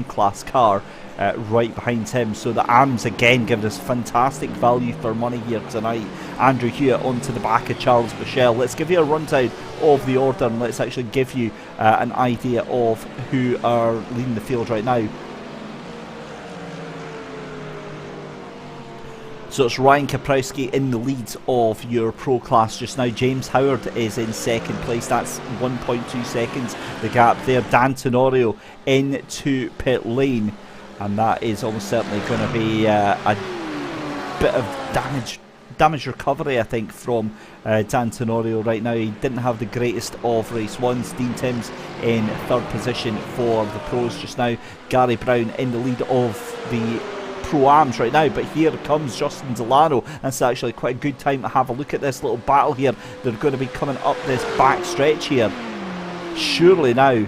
class car, right behind him. So the AMs again giving us fantastic value for money here tonight. Andrew Hewitt onto the back of Charles Michel. Let's give you a rundown of the order, and let's actually give you an idea of who are leading the field right now. So it's Ryan Kaprowski in the lead of your Pro class just now. James Howard is in second place. That's 1.2 seconds the gap there. Dan Tenorio into pit lane, and that is almost certainly going to be a bit of damage recovery, I think, from Dan Tenorio right now. He didn't have the greatest of race ones. Dean Timms in third position for the Pros just now. Gary Brown in the lead of the Pro-Ams right now, but here comes Justin Delano, and it's actually quite a good time to have a look at this little battle here. They're going to be coming up this back stretch here. Surely now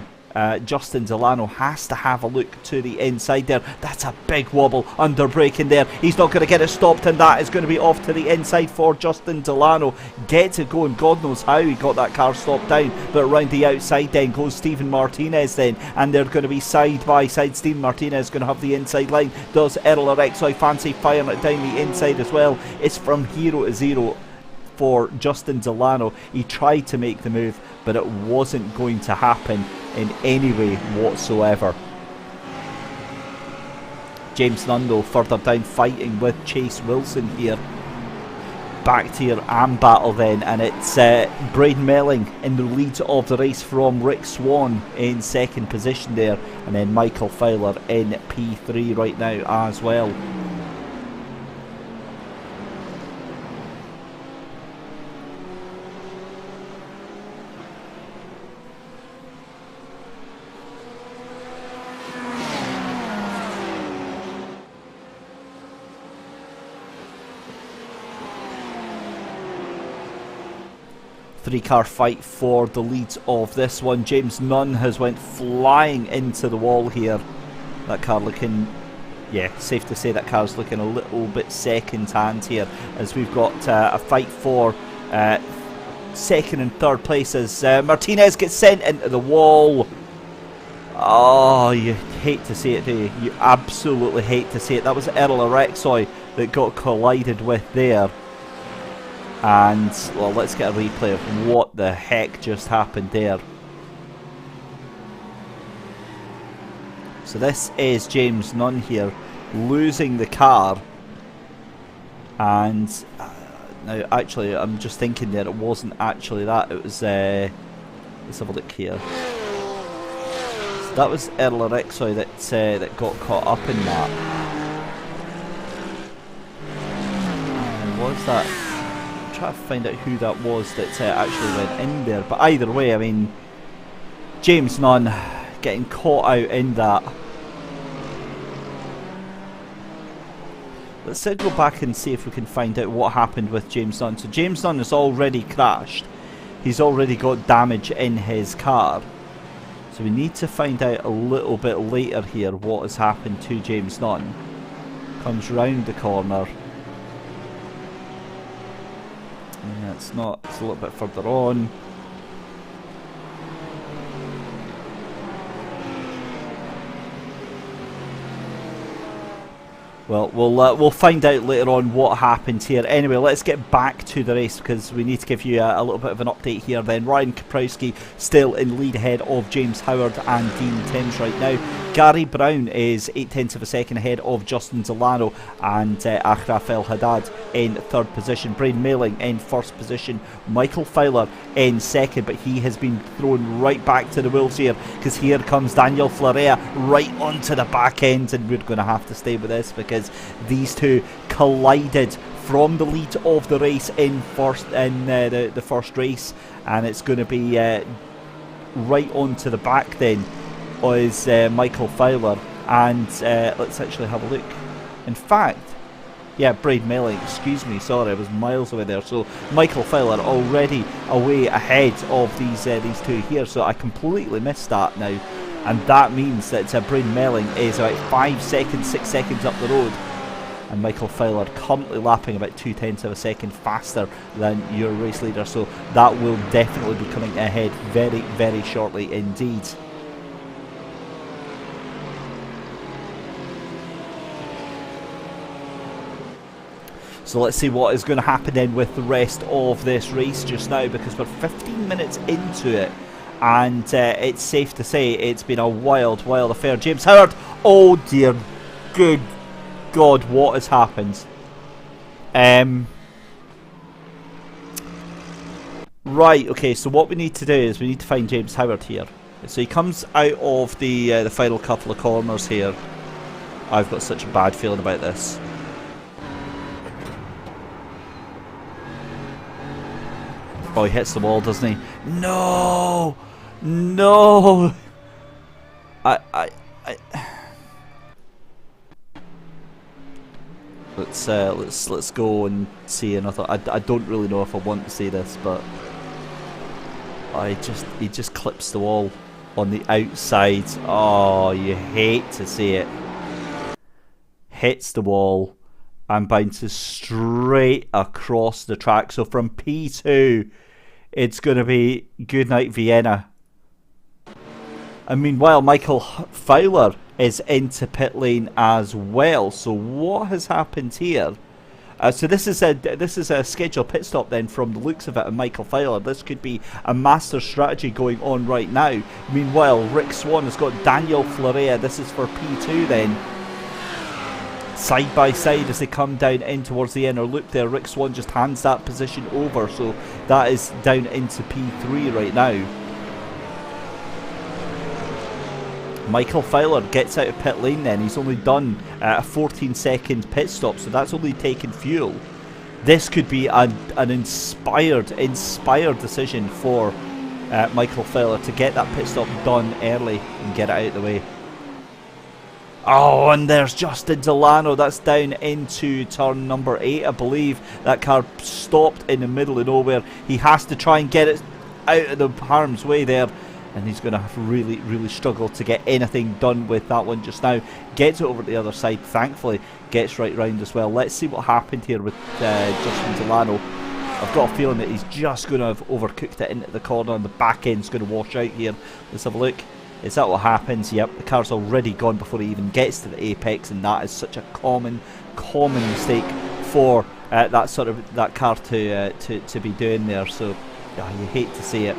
Justin Delano has to have a look to the inside there. That's a big wobble under braking there. He's not going to get it stopped, and that is going to be off to the inside for Justin Delano. Gets it going. God knows how he got that car stopped down, but around the outside then goes Stephen Martinez then, and they're going to be side by side. Stephen Martinez is going to have the inside line. Does Earl Rexoy fancy firing it down the inside as well? It's from hero to zero for Justin Delano. He tried to make the move, but it wasn't going to happen in any way whatsoever. James Nunn though further down fighting with Chase Wilson here. Back to your AM battle then, and it's Braden Melling in the lead of the race from Rick Swan in second position there, and then Michael Fowler in P3 right now as well. Three-car fight for the lead of this one. James Nunn has went flying into the wall here. That car looking, yeah, safe to say that car's looking a little bit second-hand here, as we've got a fight for second and third place as Martinez gets sent into the wall. Oh, you hate to see it, do you? You absolutely hate to see it. That was Earl Rexoy that got collided with there. And, well, let's get a replay of what the heck just happened there. So this is James Nunn here, losing the car. And, now, actually, I'm just thinking there, it wasn't actually that. It was, let's have a look here. So that was Earl Rexoy that got caught up in that. Was that? Try to find out who that was that actually went in there, but either way, I mean, James Nunn getting caught out in that. Let's go back and see if we can find out what happened with James Nunn. So James Nunn has already crashed. He's already got damage in his car. So we need to find out a little bit later here what has happened to James Nunn. Comes round the corner. Yeah, it's not, it's a little bit further on. Well, we'll find out later on what happened here. Anyway, let's get back to the race because we need to give you a little bit of an update here then. Ryan Kaprowski still in lead ahead of James Howard and Dean Timms right now. Gary Brown is 0.8 of a second ahead of Justin Delano and Achraf El Haddad in third position. Braden Melling in first position. Michael Fowler in second, but he has been thrown right back to the wolves here because here comes Daniel Flarea right onto the back end, and we're going to have to stay with this because these two collided from the lead of the race in the first race, and it's going to be right onto the back then is Michael Fowler, and let's actually have a look. In fact, yeah, Braden Melling, excuse me, sorry, I was miles away there. So Michael Fowler already away ahead of these two here, so I completely missed that now. And that means that Braden Melling is about 5 seconds, 6 seconds up the road. And Michael Fowler currently lapping about 0.2 of a second faster than your race leader. So that will definitely be coming ahead very, very shortly indeed. So let's see what is going to happen then with the rest of this race just now, because we're 15 minutes into it. And it's safe to say it's been a wild, wild affair. James Howard, oh dear, good God, what has happened? Right, okay, so what we need to do is we need to find James Howard here. So he comes out of the final couple of corners here. I've got such a bad feeling about this. Oh, he hits the wall, doesn't he? No! No! Let's go and see another. I don't really know if I want to see this, but he just clips the wall. on the outside. Oh, you hate to see it. Hits the wall and bounces straight across the track. So from P2, it's going to be goodnight Vienna. And meanwhile, Michael Fowler is into pit lane as well. So what has happened here? So this is a scheduled pit stop then from the looks of it, and Michael Fowler. This could be a master strategy going on right now. Meanwhile, Rick Swan has got Daniel Florea. This is for P2 then. Side by side as they come down in towards the inner loop there. Rick Swan just hands that position over, so that is down into P3 right now. Michael Fowler gets out of pit lane then. He's only done a 14-second pit stop, so that's only taken fuel. This could be an inspired decision for Michael Fowler to get that pit stop done early and get it out of the way. Oh, and there's Justin Delano. That's down into turn number 8, I believe. That car stopped in the middle of nowhere. He has to try and get it out of the harm's way there. And he's going to have to really struggle to get anything done with that one just now. Gets it over to the other side, thankfully. Gets right round as well. Let's see what happened here with Justin Delano. I've got a feeling that he's just going to have overcooked it into the corner and the back end's going to wash out here. Let's have a look. Is that what happens? Yep, the car's already gone before he even gets to the apex, and that is such a common mistake for that car to be doing there. So you hate to see it.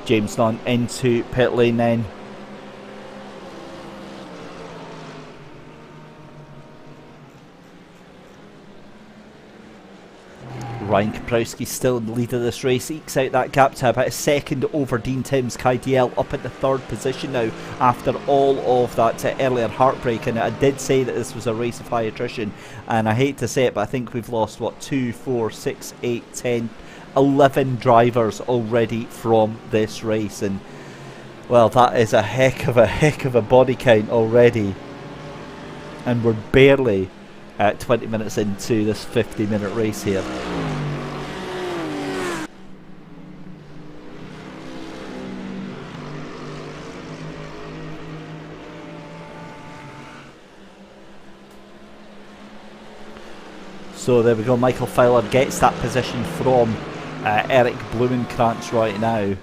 James Dunn into pit lane then. Ryan Kaprowski still in the lead of this race, ekes out that gap to about a second over Dean Timms. Kai DL up at the 3rd position now after all of that earlier heartbreak. And I did say that this was a race of high attrition, and I hate to say it, but I think we've lost, what, 2, 4, 6, 8, 10, 11 drivers already from this race. And well, that is a heck of a body count already, and we're barely 20 minutes into this 50-minute race here. So there we go, Michael Fowler gets that position from Eric Blumenkrantz right now.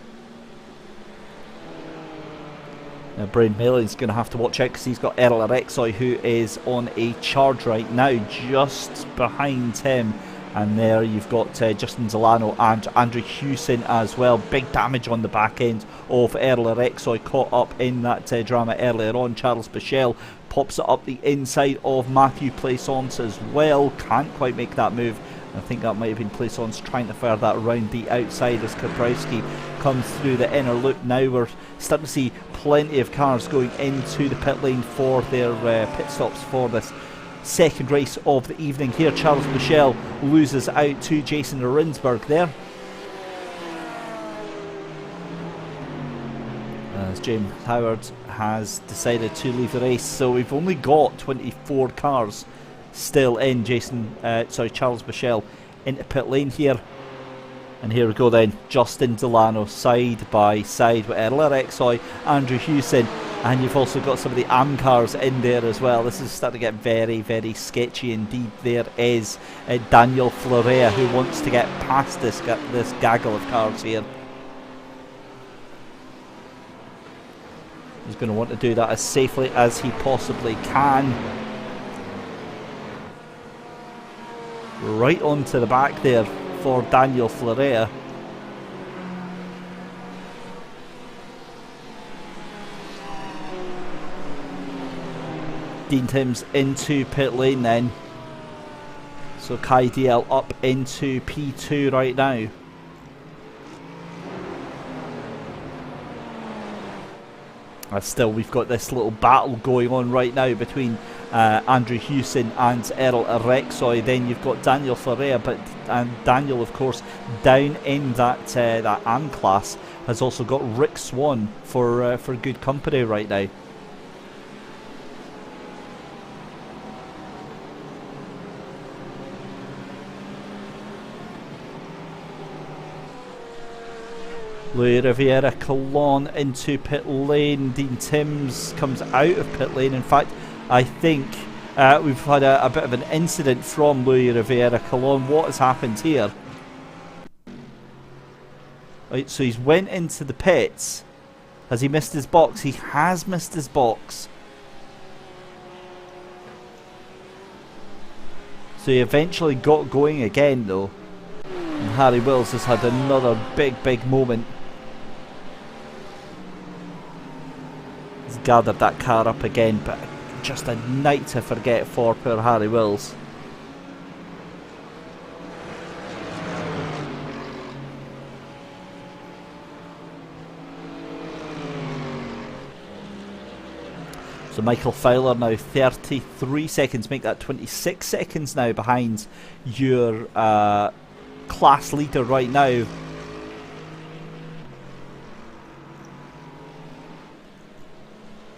Now Brian Maley's going to have to watch out because he's got Errol Rexoy, who is on a charge right now, just behind him. And there you've got Justin Delano and Andrew Hewson as well. Big damage on the back end of Errol Rexoy, caught up in that drama earlier on. Charles Bichelle pops it up the inside of Matthew Plaisance as well. Can't quite make that move. I think that might have been Plaisance trying to fire that around the outside as Kaprowski comes through the inner loop. Now we're starting to see plenty of cars going into the pit lane for their pit stops for this second race of the evening here. Charles Bichelle loses out to Jason Rinsberg there, as James Howard has decided to leave the race. So we've only got 24 cars still in. Charles Bichelle into pit lane here. And here we go then, Justin Delano side by side with Errol Rexoy, Andrew Hewson, and you've also got some of the AM cars in there as well. This is starting to get very sketchy indeed. There is Daniel Florea, who wants to get past this gaggle of cars here. He's going to want to do that as safely as he possibly can. Right onto the back there for Daniel Florea. Dean Timms into pit lane then. So Kai DL up into P2 right now. Still, we've got this little battle going on right now between Andrew Hewson and Errol Rexoy. Then you've got Daniel Florea, and Daniel, of course, down in that AM class, has also got Rick Swan for good company right now. Louis Riviera Colon into pit lane. Dean Timms comes out of pit lane. In fact, I think we've had a bit of an incident from Louis Riviera Colon. What has happened here? Right, so he's went into the pits. Has he missed his box? He has missed his box. So he eventually got going again though. And Harry Wills has had another big moment. He's gathered that car up again, but just a night to forget for poor Harry Wills. So Michael Fowler now 33 seconds, make that 26 seconds now behind your class leader right now.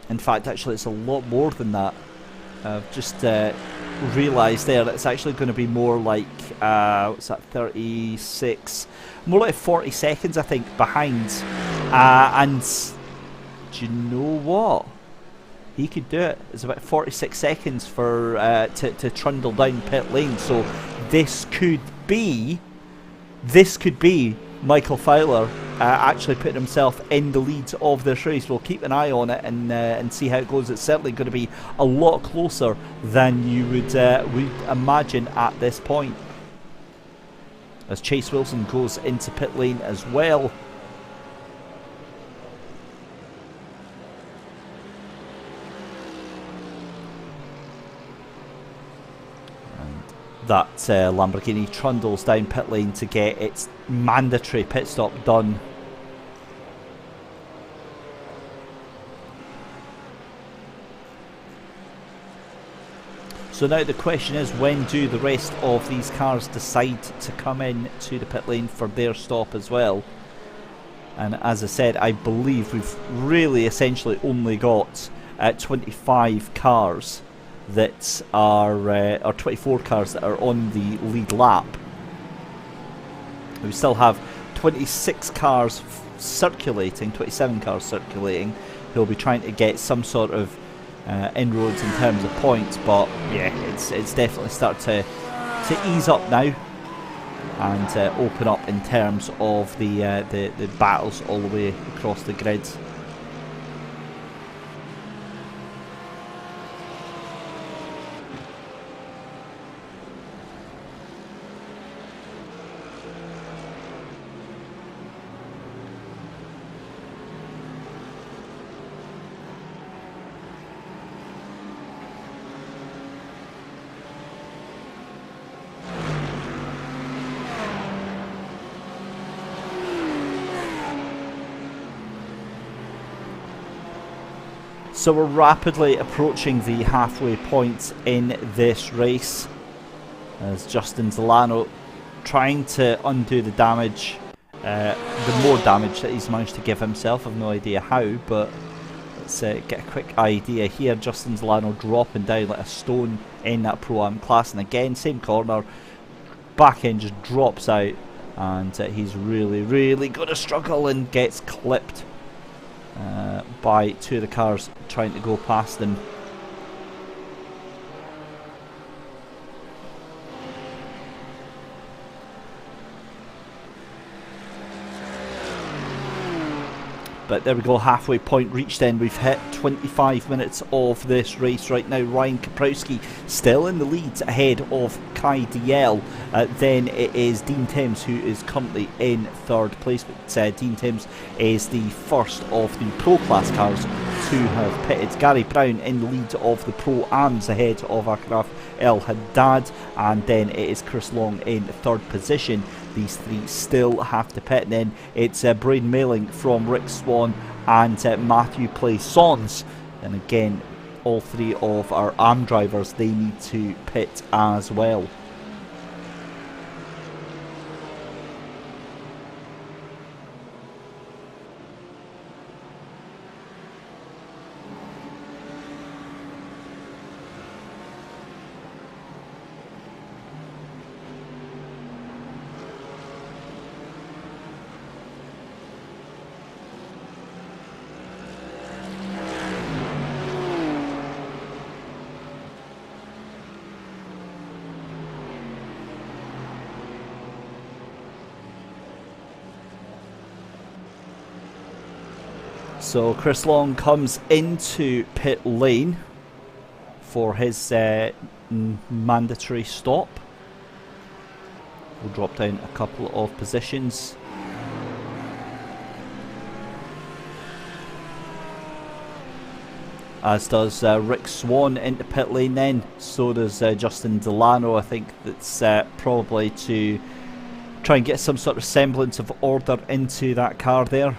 In fact, actually it's a lot more than that. I've just realised there that it's actually going to be more like, what's that, 36, more like 40 seconds I think behind. And do you know what? He could do it. It's about 46 seconds for to trundle down pit lane. So this could be Michael Fowler actually putting himself in the lead of this race. We'll keep an eye on it and see how it goes. It's certainly going to be a lot closer than you would imagine at this point. As Chase Wilson goes into pit lane as well. That Lamborghini trundles down pit lane to get its mandatory pit stop done. So now the question is, when do the rest of these cars decide to come in to the pit lane for their stop as well? And as I said, I believe we've really essentially only got 25 cars that are, or 24 cars that are on the lead lap. We still have 26 cars circulating, 27 cars circulating, who'll be trying to get some sort of inroads in terms of points, but yeah, it's definitely started to ease up now and open up in terms of the battles all the way across the grid. So we're rapidly approaching the halfway point in this race as Justin Delano trying to undo the damage, the more damage that he's managed to give himself. I've no idea how, but let's get a quick idea here. Justin Delano dropping down like a stone in that Pro-Am class, and again, same corner, back end just drops out, and he's really going to struggle and gets clipped by two of the cars trying to go past them. But there we go, halfway point reached then. We've hit 25 minutes of this race right now. Ryan Kaprowski still in the lead ahead of Kai DL. Then it is Dean Timms who is currently in third place. But Dean Timms is the first of the Pro Class cars to have pitted. Gary Brown in the lead of the Pro-Ams ahead of Akraf El Haddad. And then it is Chris Long in third position. These three still have to pit. And then it's Braden Mailing from Rick Swan and Matthew Plaisance. And again, all three of our AM drivers, they need to pit as well. So Chris Long comes into pit lane for his mandatory stop. We'll drop down a couple of positions. As does Rick Swan into pit lane then. So does Justin Delano. I think that's probably to try and get some sort of semblance of order into that car there.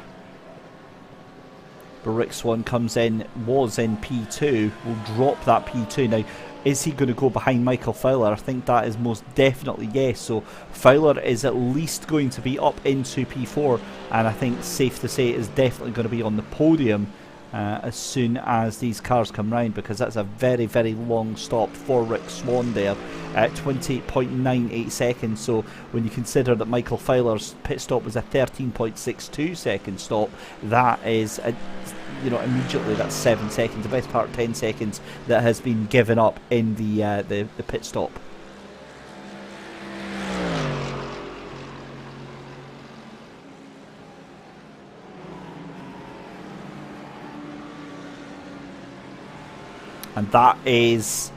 But Rick Swan comes in, was in P2, will drop that P2. Now, is he going to go behind Michael Fowler? I think that is most definitely yes. So Fowler is at least going to be up into P4, and I think safe to say is definitely going to be on the podium as soon as these cars come round, because that's a very, very long stop for Rick Swan there at 20.98 seconds. So when you consider that Michael Fowler's pit stop was a 13.62 second stop, that is immediately that's 7 seconds, the best part of 10 seconds that has been given up in the pit stop. And that is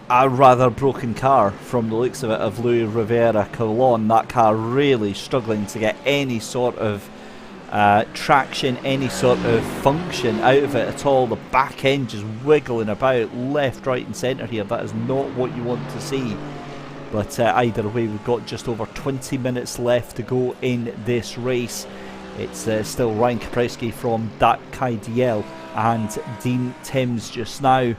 a rather broken car from the looks of it, of Louis Rivera Colon. That car really struggling to get any sort of traction, any sort of function out of it at all. The back end just wiggling about left, right and centre here. That is not what you want to see. But either way, we've got just over 20 minutes left to go in this race. It's still Ryan Kaprowski from Dat KDL and Dean Timms just now.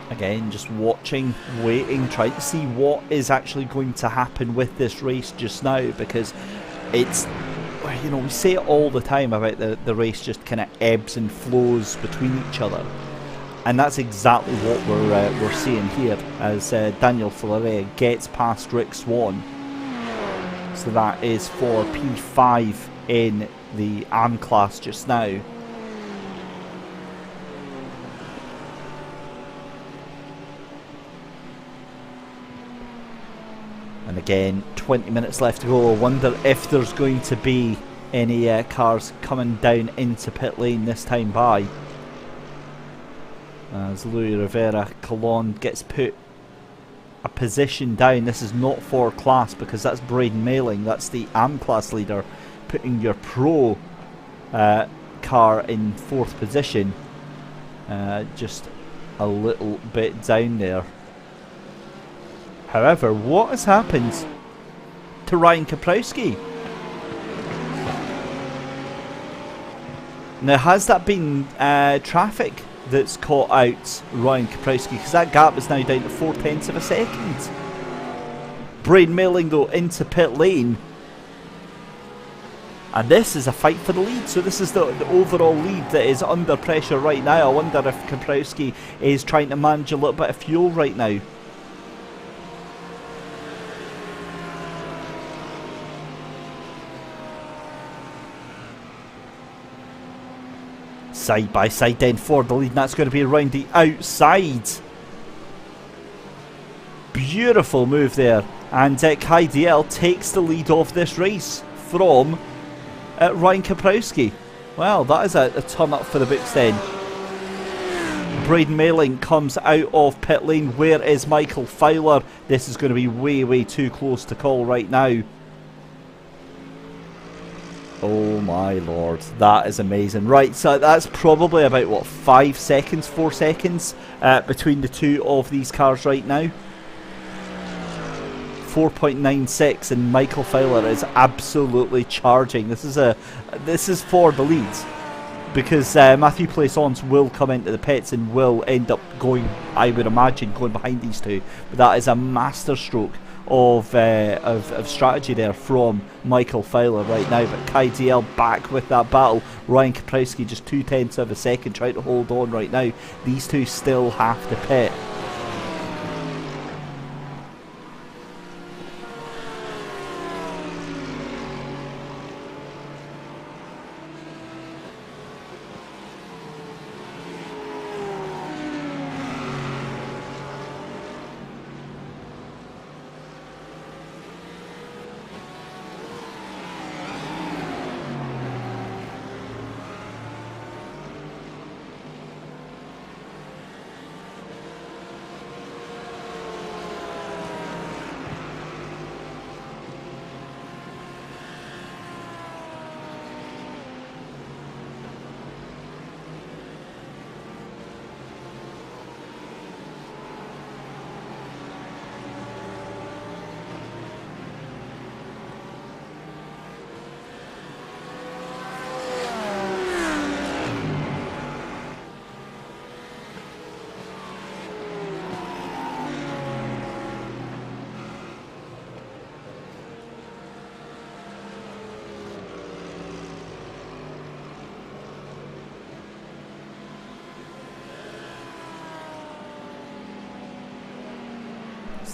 Again, just watching, waiting, trying to see what is actually going to happen with this race just now, because it's, we say it all the time about the race just kind of ebbs and flows between each other, and that's exactly what we're seeing here as Daniel Filare gets past Rick Swan. So that is for P5 in the AM class just now. And again, 20 minutes left to go. I wonder if there's going to be any cars coming down into pit lane this time by. As Louis Rivera Colon gets put a position down. This is not for class because that's Braden Mailing. That's the AM class leader, putting your pro car in 4th position. Just a little bit down there. However, what has happened to Ryan Kaprowski? Now, has that been traffic that's caught out Ryan Kaprowski? Because that gap is now down to 0.4 of a second. Braden Mailing, though, into pit lane. And this is a fight for the lead. So this is the overall lead that is under pressure right now. I wonder if Kaprowski is trying to manage a little bit of fuel right now. Side by side then for the lead, and that's going to be around the outside. Beautiful move there, and Kai DL takes the lead of this race from Ryan Kaprowski. Well, that is a turn up for the books then. Braden Mailing comes out of pit lane. Where is Michael Fowler? This is going to be way, way too close to call right now. Oh my lord, that is amazing. Right, so that's probably about, what, 4 seconds between the two of these cars right now. 4.96, and Michael Fowler is absolutely charging. This is for the leads, because Matthew Plaisance will come into the pits and will end up going, I would imagine, going behind these two. But that is a masterstroke of strategy there from Michael Fowler right now. But Kai DL back with that battle. Ryan Kaprowski just 0.2 of a second trying to hold on right now. These two still have to pit.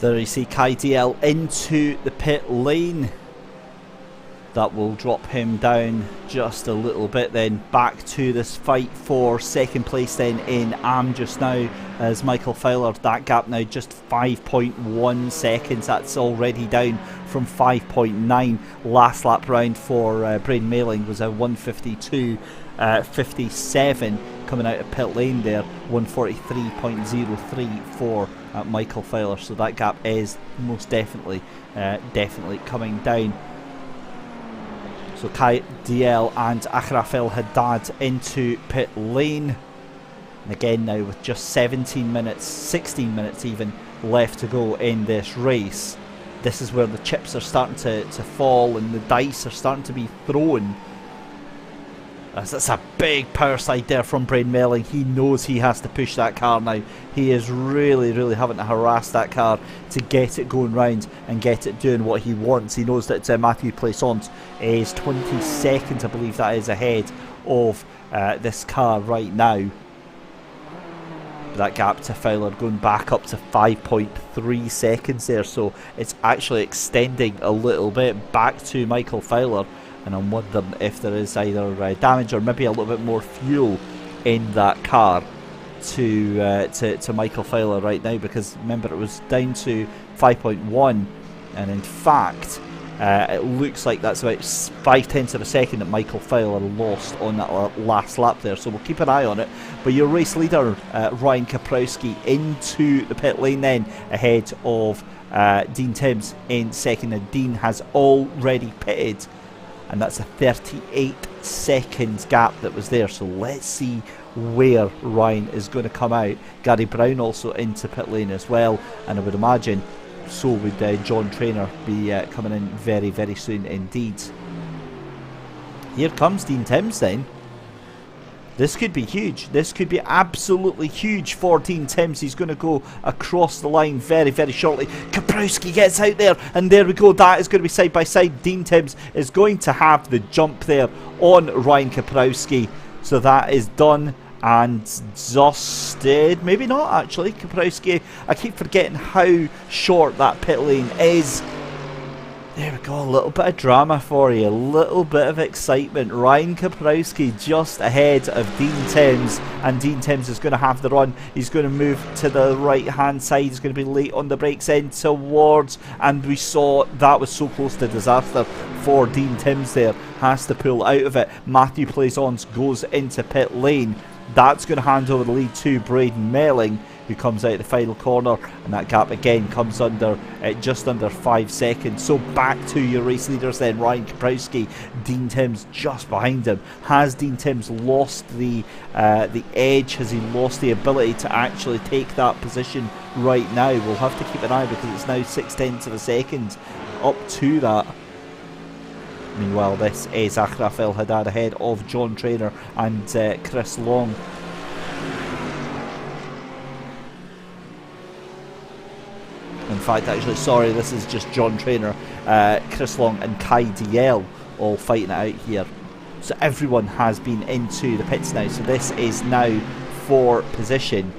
So there you see Kai DL into the pit lane. That will drop him down just a little bit. Then back to this fight for second place then in AM just now as Michael Fowler. That gap now just 5.1 seconds. That's already down from 5.9. Last lap round for Braden Mailing was a 152.57 coming out of pit lane there. 143.03 for Michael Fowler. So that gap is most definitely coming down. So Kai DL and Achraf El Haddad into pit lane. And again now with just 17 minutes, 16 minutes even left to go in this race. This is where the chips are starting to fall and the dice are starting to be thrown. That's a big power slide there from Braden Melling. He knows he has to push that car now. He is really having to harass that car to get it going round and get it doing what he wants. He knows that Matthew Plaisant is 20 seconds, I believe that is, ahead of this car right now. That gap to Fowler going back up to 5.3 seconds there, so it's actually extending a little bit back to Michael Fowler. And I'm wondering if there is either damage or maybe a little bit more fuel in that car to Michael Fowler right now, because remember it was down to 5.1, and in fact it looks like that's about 0.5 of a second that Michael Fowler lost on that last lap there, so we'll keep an eye on it. But your race leader Ryan Kaprowski into the pit lane then ahead of Dean Timms in second, and Dean has already pitted. And that's a 38 seconds gap that was there. So let's see where Ryan is going to come out. Gary Brown also into pit lane as well. And I would imagine so would John Traynor be coming in very soon indeed. Here comes Dean Timms then. This could be huge. This could be absolutely huge for Dean Timms. He's going to go across the line very shortly. Kaprowski gets out there, and there we go. That is going to be side by side. Dean Timms is going to have the jump there on Ryan Kaprowski. So that is done and dusted. Maybe not actually. Kaprowski, I keep forgetting how short that pit lane is. There we go, a little bit of drama for you, a little bit of excitement. Ryan Kaprowski just ahead of Dean Timms, and Dean Timms is going to have the run. He's going to move to the right hand side. He's going to be late on the brakes end towards, and we saw that was so close to disaster for Dean Timms there. Has to pull out of it. Matthew Plaisance goes into pit lane. That's going to hand over the lead to Braden Melling, who comes out the final corner, and that gap again comes under just under 5 seconds. So back to your race leaders then. Ryan Kaprowski, Dean Timms just behind him. Has Dean Timms lost the edge? Has he lost the ability to actually take that position right now? We'll have to keep an eye, because it's now 0.6 of a second up to that. Meanwhile, this is Achraf El Haddad ahead of John Traynor and Chris Long. In fact, actually, sorry, this is just John Traynor, Chris Long and Kai DL all fighting it out here. So everyone has been into the pits now. So this is now for position.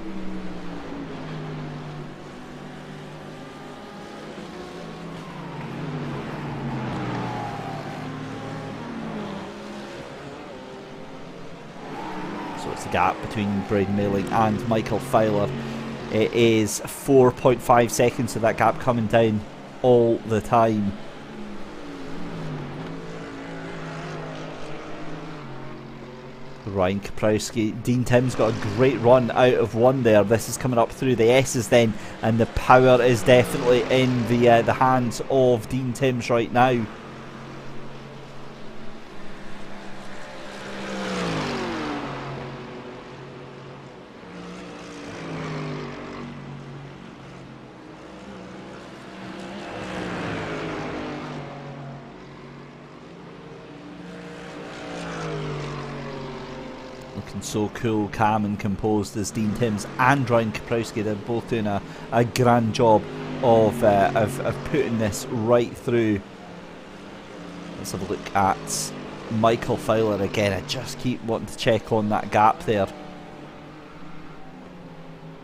So it's the gap between Braden Melling and Michael Fowler. It is 4.5 seconds, so that gap coming down all the time. Ryan Kaprowski, Dean Timms got a great run out of one there. This is coming up through the S's then, and the power is definitely in the hands of Dean Timms right now. Looking so cool, calm and composed as Dean Timms and Ryan Kaprowski. They're both doing a grand job of putting this right through. Let's have a look at Michael Fowler again. I just keep wanting to check on that gap there.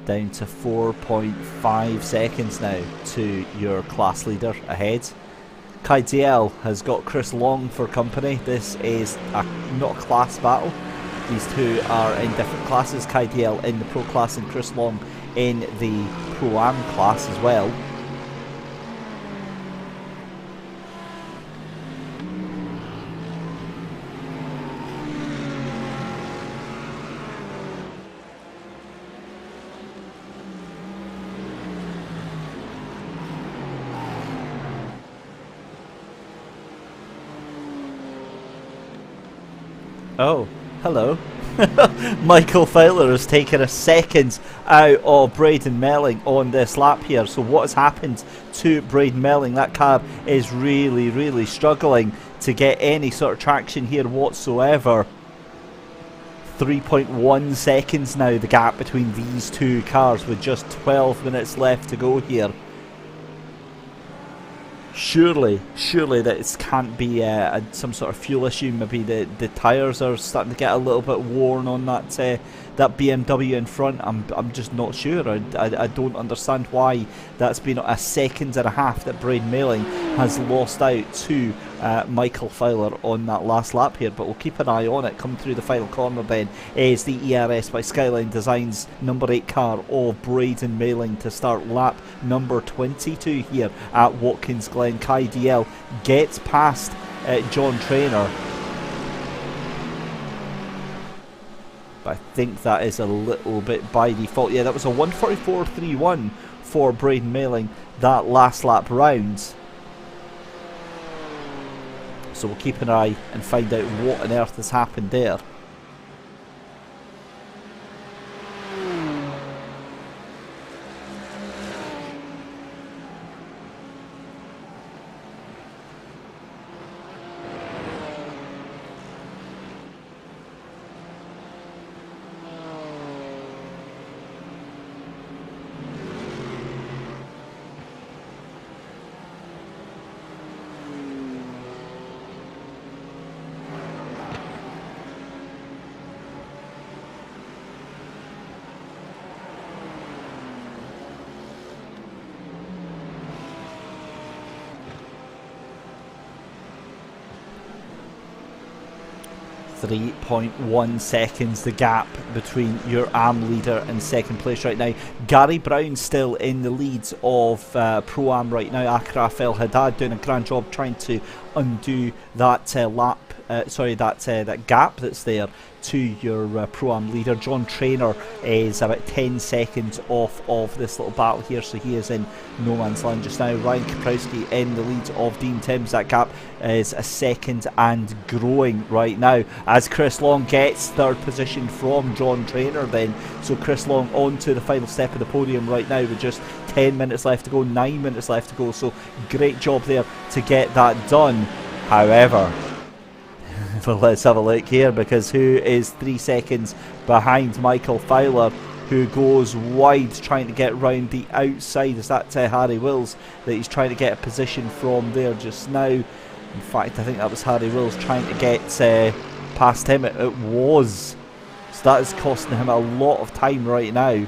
down to 4.5 seconds now to your class leader ahead. KDL has got Chris Long for company. This is not a class battle. These two are in different classes. KDL in the Pro class and Chris Long in the Pro-Am class as well. Oh, hello. Michael Fowler has taken a second out of Braden Melling on this lap here. So what has happened to Braden Melling? That cab is really struggling to get any sort of traction here whatsoever. 3.1 seconds now, the gap between these two cars, with just 12 minutes left to go here. Surely that it can't be some sort of fuel issue. Maybe the tyres are starting to get a little bit worn on that BMW in front. I'm just not sure. I don't understand why that's been a second and a half that Braden Melling has lost out to Michael Fowler on that last lap here, but we'll keep an eye on it. Coming through the final corner then is the ERS by Skyline Designs number 8 car of Braden Melling to start lap number 22 here at Watkins Glen. KDL gets past John Traynor, but I think that is a little bit by default. Yeah, that was a 1:44.31 for Braden Melling that last lap round. So we'll keep an eye and find out what on earth has happened there. .1 seconds the gap between your AM leader and second place right now. Gary Brown still in the lead of Pro-Am right now. Akraf El Haddad doing a grand job trying to undo that that gap that's there to your Pro-Am leader. John Traynor is about 10 seconds off of this little battle here, so he is in no man's land just now. Ryan Kaprowski in the lead of Dean Timms. That gap is a second and growing right now as Chris Long gets third position from John Traynor then. So Chris Long on to the final step of the podium right now with just 10 minutes left to go, 9 minutes left to go, so great job there to get that done. However, well, let's have a look here, because who is 3 seconds behind Michael Fowler, who goes wide trying to get round the outside? Is that Harry Wills that he's trying to get a position from there just now? In fact, I think that was Harry Wills trying to get past him. It was. So that is costing him a lot of time right now.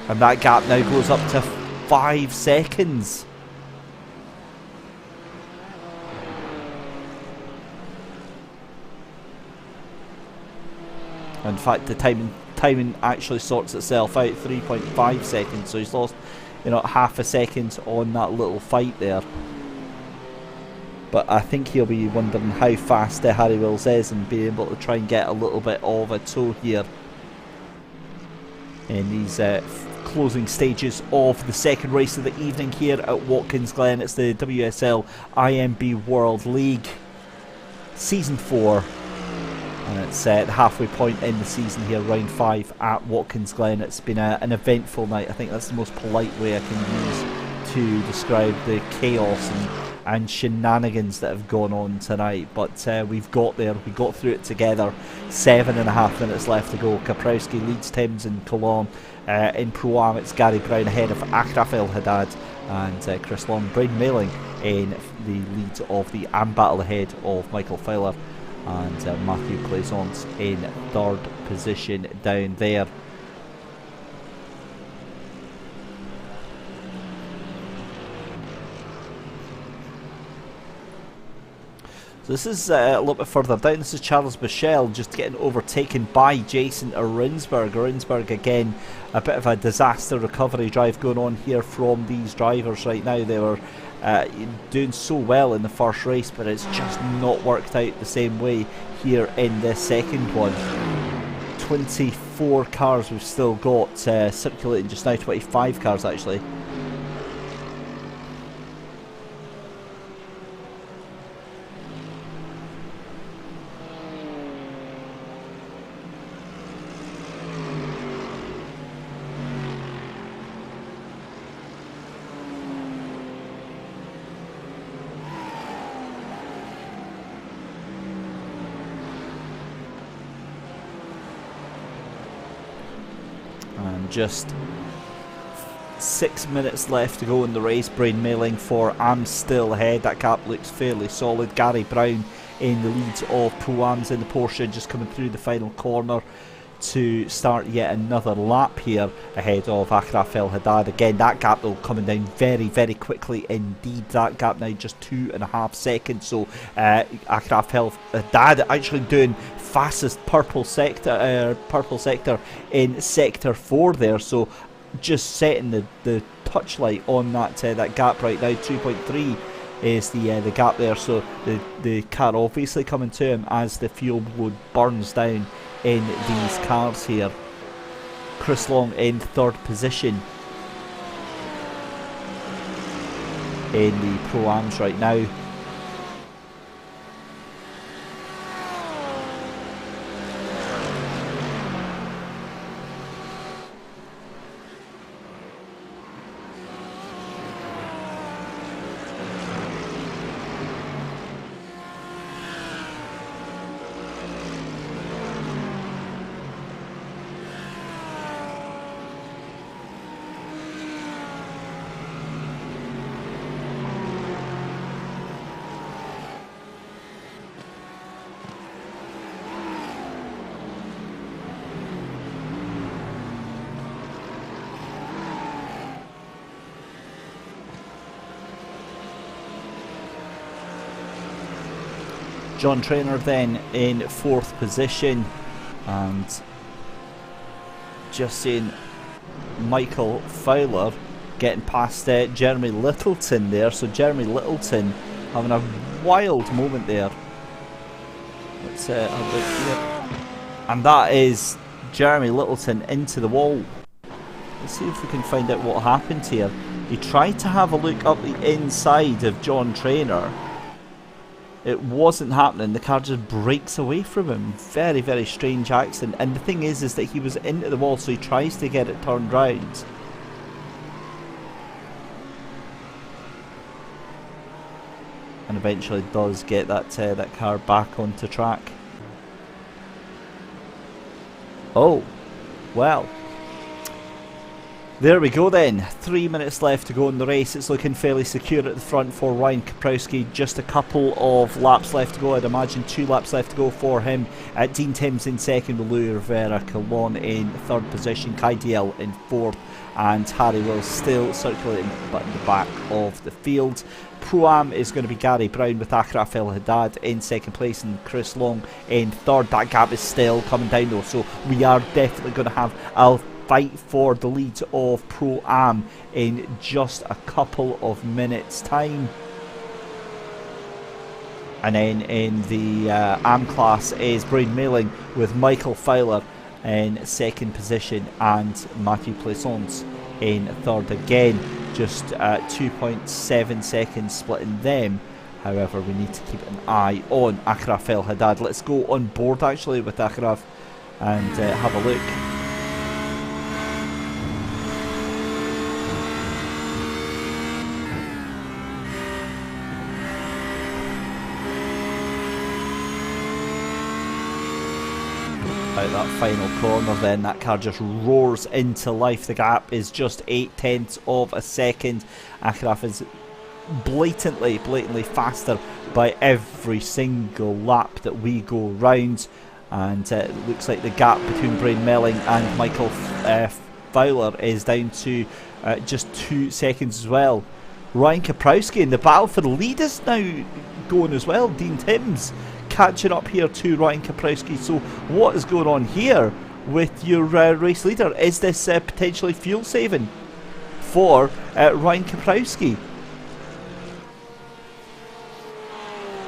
And that gap now goes up to 5 seconds. In fact, the timing actually sorts itself out, 3.5 seconds. So he's lost, half a second on that little fight there. But I think he'll be wondering how fast Harry Wills is and be able to try and get a little bit of a toe here in these closing stages of the second race of the evening here at Watkins Glen. It's the WSL IMB World League Season 4. And it's the halfway point in the season here, round 5 at Watkins Glen. It's been an eventful night. I think that's the most polite way I can use to describe the chaos and shenanigans that have gone on tonight. But we've got there, we got through it together. 7.5 minutes left to go. Kaprowski leads Timms and Cologne. In Pro-Am, it's Gary Brown ahead of Akraf El Haddad and Chris Long. Braden Melling in the lead of the AM battle ahead of Michael Fowler. And Matthew Plaisance in third position down there. So this is a little bit further down. This is Charles Michel just getting overtaken by Jason Rinsberg. Rinsberg again, a bit of a disaster recovery drive going on here from these drivers right now. They were doing so well in the first race, but it's just not worked out the same way here in this second one. 24 cars we've still got circulating just now, 25 cars actually. And just 6 minutes left to go in the race. Brain mailing for Am still ahead. That gap looks fairly solid. Gary Brown in the lead of Pro-Ams in the Porsche, just coming through the final corner to start yet another lap here ahead of Achraf El Haddad. Again, that gap though coming down very, very quickly indeed. That gap now just 2.5 seconds. So Achraf El Haddad actually doing fastest purple sector in sector 4 there. So just setting the touchlight on that gap right now. 2.3 is the gap there. So the car obviously coming to him as the fuel load burns down in these cars here. Chris Long in 3rd position in the Pro-Ams right now. John Traynor then in 4th position, and just seeing Michael Fowler getting past Jeremy Littleton there. So Jeremy Littleton having a wild moment there. Let's have a look here. And that is Jeremy Littleton into the wall. Let's see if we can find out what happened here. He tried to have a look up the inside of John Traynor. It wasn't happening. The car just breaks away from him. Very, very strange accident. And the thing is that he was into the wall, so he tries to get it turned round. And eventually does get that car back onto track. Oh, well. There we go then. 3 minutes left to go in the race. It's looking fairly secure at the front for Ryan Kaprowski. Just a couple of laps left to go. I'd imagine 2 laps left to go for him. Dean Timms in 2nd, Louis Rivera Colon in 3rd position, Kai DL in 4th, and Harry Wills still circulating but in the back of the field. Pro-Am is going to be Gary Brown with Achraf El Haddad in 2nd place and Chris Long in 3rd. That gap is still coming down though, so we are definitely going to have a fight for the lead of Pro-Am in just a couple of minutes time. And then in the Am class is Brain Mailing with Michael Fowler in 2nd position and Matthew Plaisance in 3rd. Again, just 2.7 seconds splitting them. However, we need to keep an eye on Achraf El Haddad. Let's go on board actually with Achraf and have a look. Out that final corner then, that car just roars into life. The gap is just 0.8 of a second. Achraf is blatantly faster by every single lap that we go round, and it looks like the gap between Brain Melling and Michael Fowler is down to just 2 seconds as well. Ryan Kaprowski in the battle for the lead is now going as well. Dean Timms catching up here to Ryan Kaprowski. So what is going on here with your race leader? Is this potentially fuel saving for Ryan Kaprowski?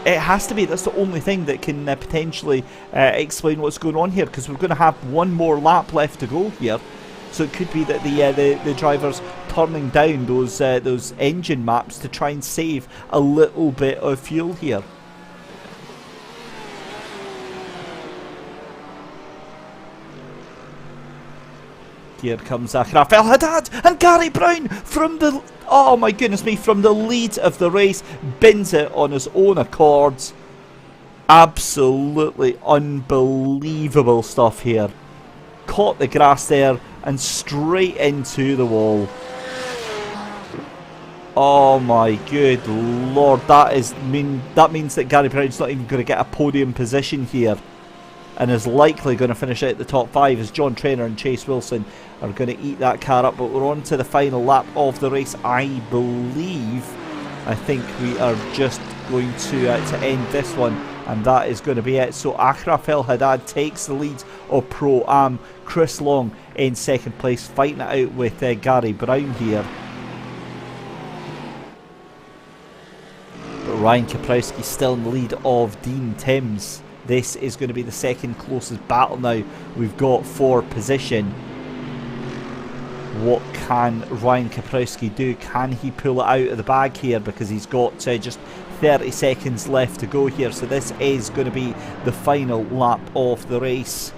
It has to be. That's the only thing that can potentially explain what's going on here, because we're going to have one more lap left to go here. So it could be that the drivers turning down those engine maps to try and save a little bit of fuel here. Here comes Rafael Haddad and Gary Brown from the, oh my goodness me, from the lead of the race, bins it on his own accord. Absolutely unbelievable stuff here. Caught the grass there and straight into the wall. Oh my good lord, that means that Gary Brown's not even going to get a podium position here, and is likely going to finish out the top 5 as John Traynor and Chase Wilson are going to eat that car up. But we're on to the final lap of the race, I believe. I think we are just going to end this one, and that is going to be it. So Rafael Haddad takes the lead of Pro-Am. Chris Long in second place, fighting it out with Gary Brown here. But Ryan Kaprowski still in the lead of Dean Timms. This is going to be the second closest battle now we've got for position. What can Ryan Kaprowski do? Can he pull it out of the bag here? Because he's got just 30 seconds left to go here. So this is going to be the final lap of the race.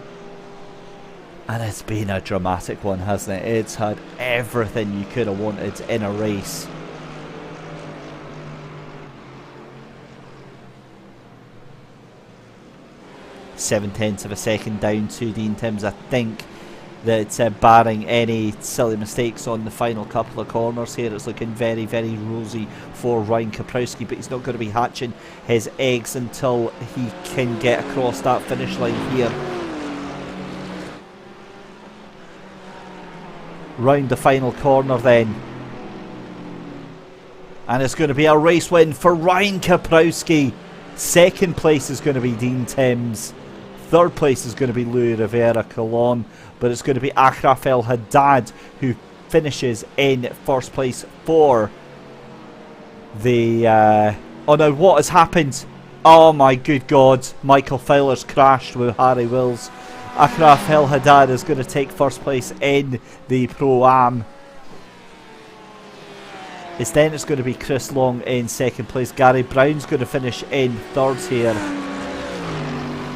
And it's been a dramatic one, hasn't it? It's had everything you could have wanted in a race. .7 of a second down to Dean Timms. I think that barring any silly mistakes on the final couple of corners here, it's looking very, very rosy for Ryan Kaprowski, but he's not going to be hatching his eggs until he can get across that finish line here. Round the final corner then, and it's going to be a race win for Ryan Kaprowski. Second place is going to be Dean Timms. Third place is going to be Louis Rivera Colon, but it's going to be Rafael Haddad who finishes in first place for the... oh no, what has happened? Oh my good god, Michael Fowler's crashed with Harry Wills. Rafael Haddad is going to take first place in the Pro-Am. It's going to be Chris Long in second place. Gary Brown's going to finish in third here,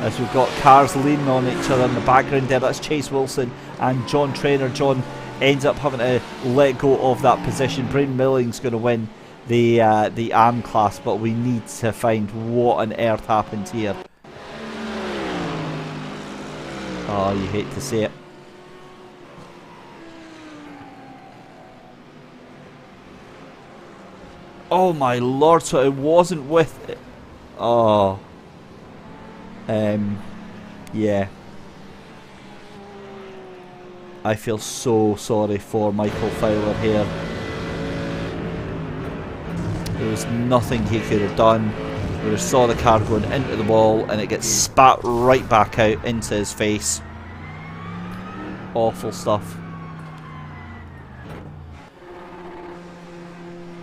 as we've got cars leaning on each other in the background there. That's Chase Wilson and John Traynor. John ends up having to let go of that position. Braden Milling's going to win the AM class, but we need to find what on earth happened here. Oh, you hate to see it. Oh my lord, so it wasn't with it. Oh. Yeah. I feel so sorry for Michael Fowler here. There was nothing he could have done. We just saw the car going into the wall and it gets spat right back out into his face. Awful stuff.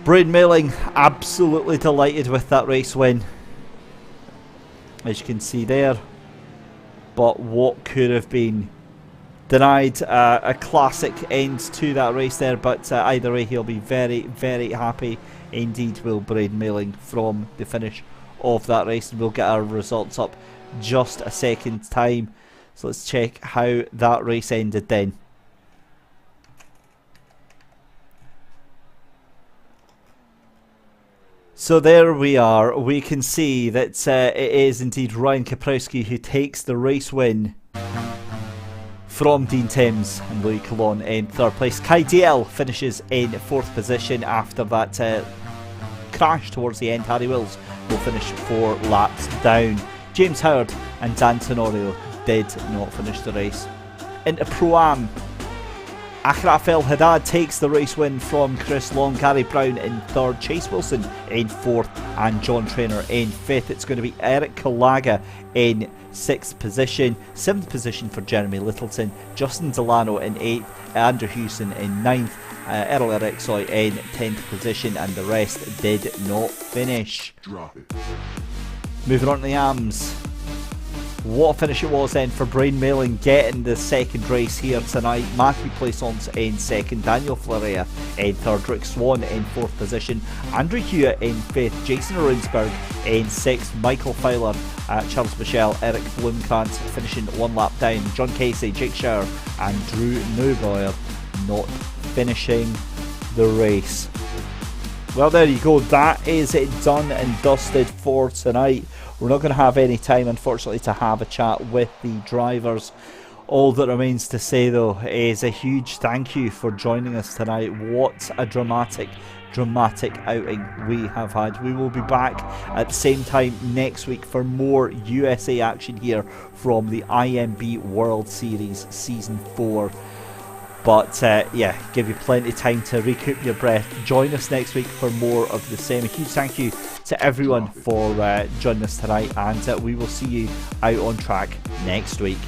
Braden Milling absolutely delighted with that race win, as you can see there. But what could have been denied a classic end to that race there. But either way, he'll be very, very happy indeed, will Braden Milling, from the finish of that race. And we'll get our results up just a second time. So let's check how that race ended then. So there we are. We can see that it is indeed Ryan Kaprowski who takes the race win from Dean Timms and Louis Colon in third place. Kai DL finishes in fourth position after that crash towards the end. Harry Wills will finish 4 laps down. James Howard and Dan Tenorio did not finish the race. Into Pro-Am, Achraf El Haddad takes the race win from Chris Long, Gary Brown in 3rd, Chase Wilson in 4th and John Traynor in 5th. It's going to be Eric Kalaga in 6th position, 7th position for Jeremy Littleton, Justin Delano in 8th, Andrew Hewson in 9th, Errol Eriksoy in 10th position, and the rest did not finish. Drop it. Moving on to the AMS. What a finish it was then for Brian Malin getting the 2nd race here tonight. Matthew Plaisance in 2nd, Daniel Florea in 3rd, Rick Swan in 4th position, Andrew Hewitt in 5th, Jason Aronsberg in 6th, Michael Fowler, Charles Michel, Eric Bloomkrantz finishing 1 lap down, John Casey, Jake Schauer and Drew Neubauer not finishing the race. Well, there you go, that is it done and dusted for tonight. We're not going to have any time, unfortunately, to have a chat with the drivers. All that remains to say, though, is a huge thank you for joining us tonight. What a dramatic outing we have had. We will be back at the same time next week for more USA action here from the IMB World Series Season 4. But yeah, give you plenty of time to recoup your breath. Join us next week for more of the same. A huge thank you to everyone for joining us tonight, and we will see you out on track next week.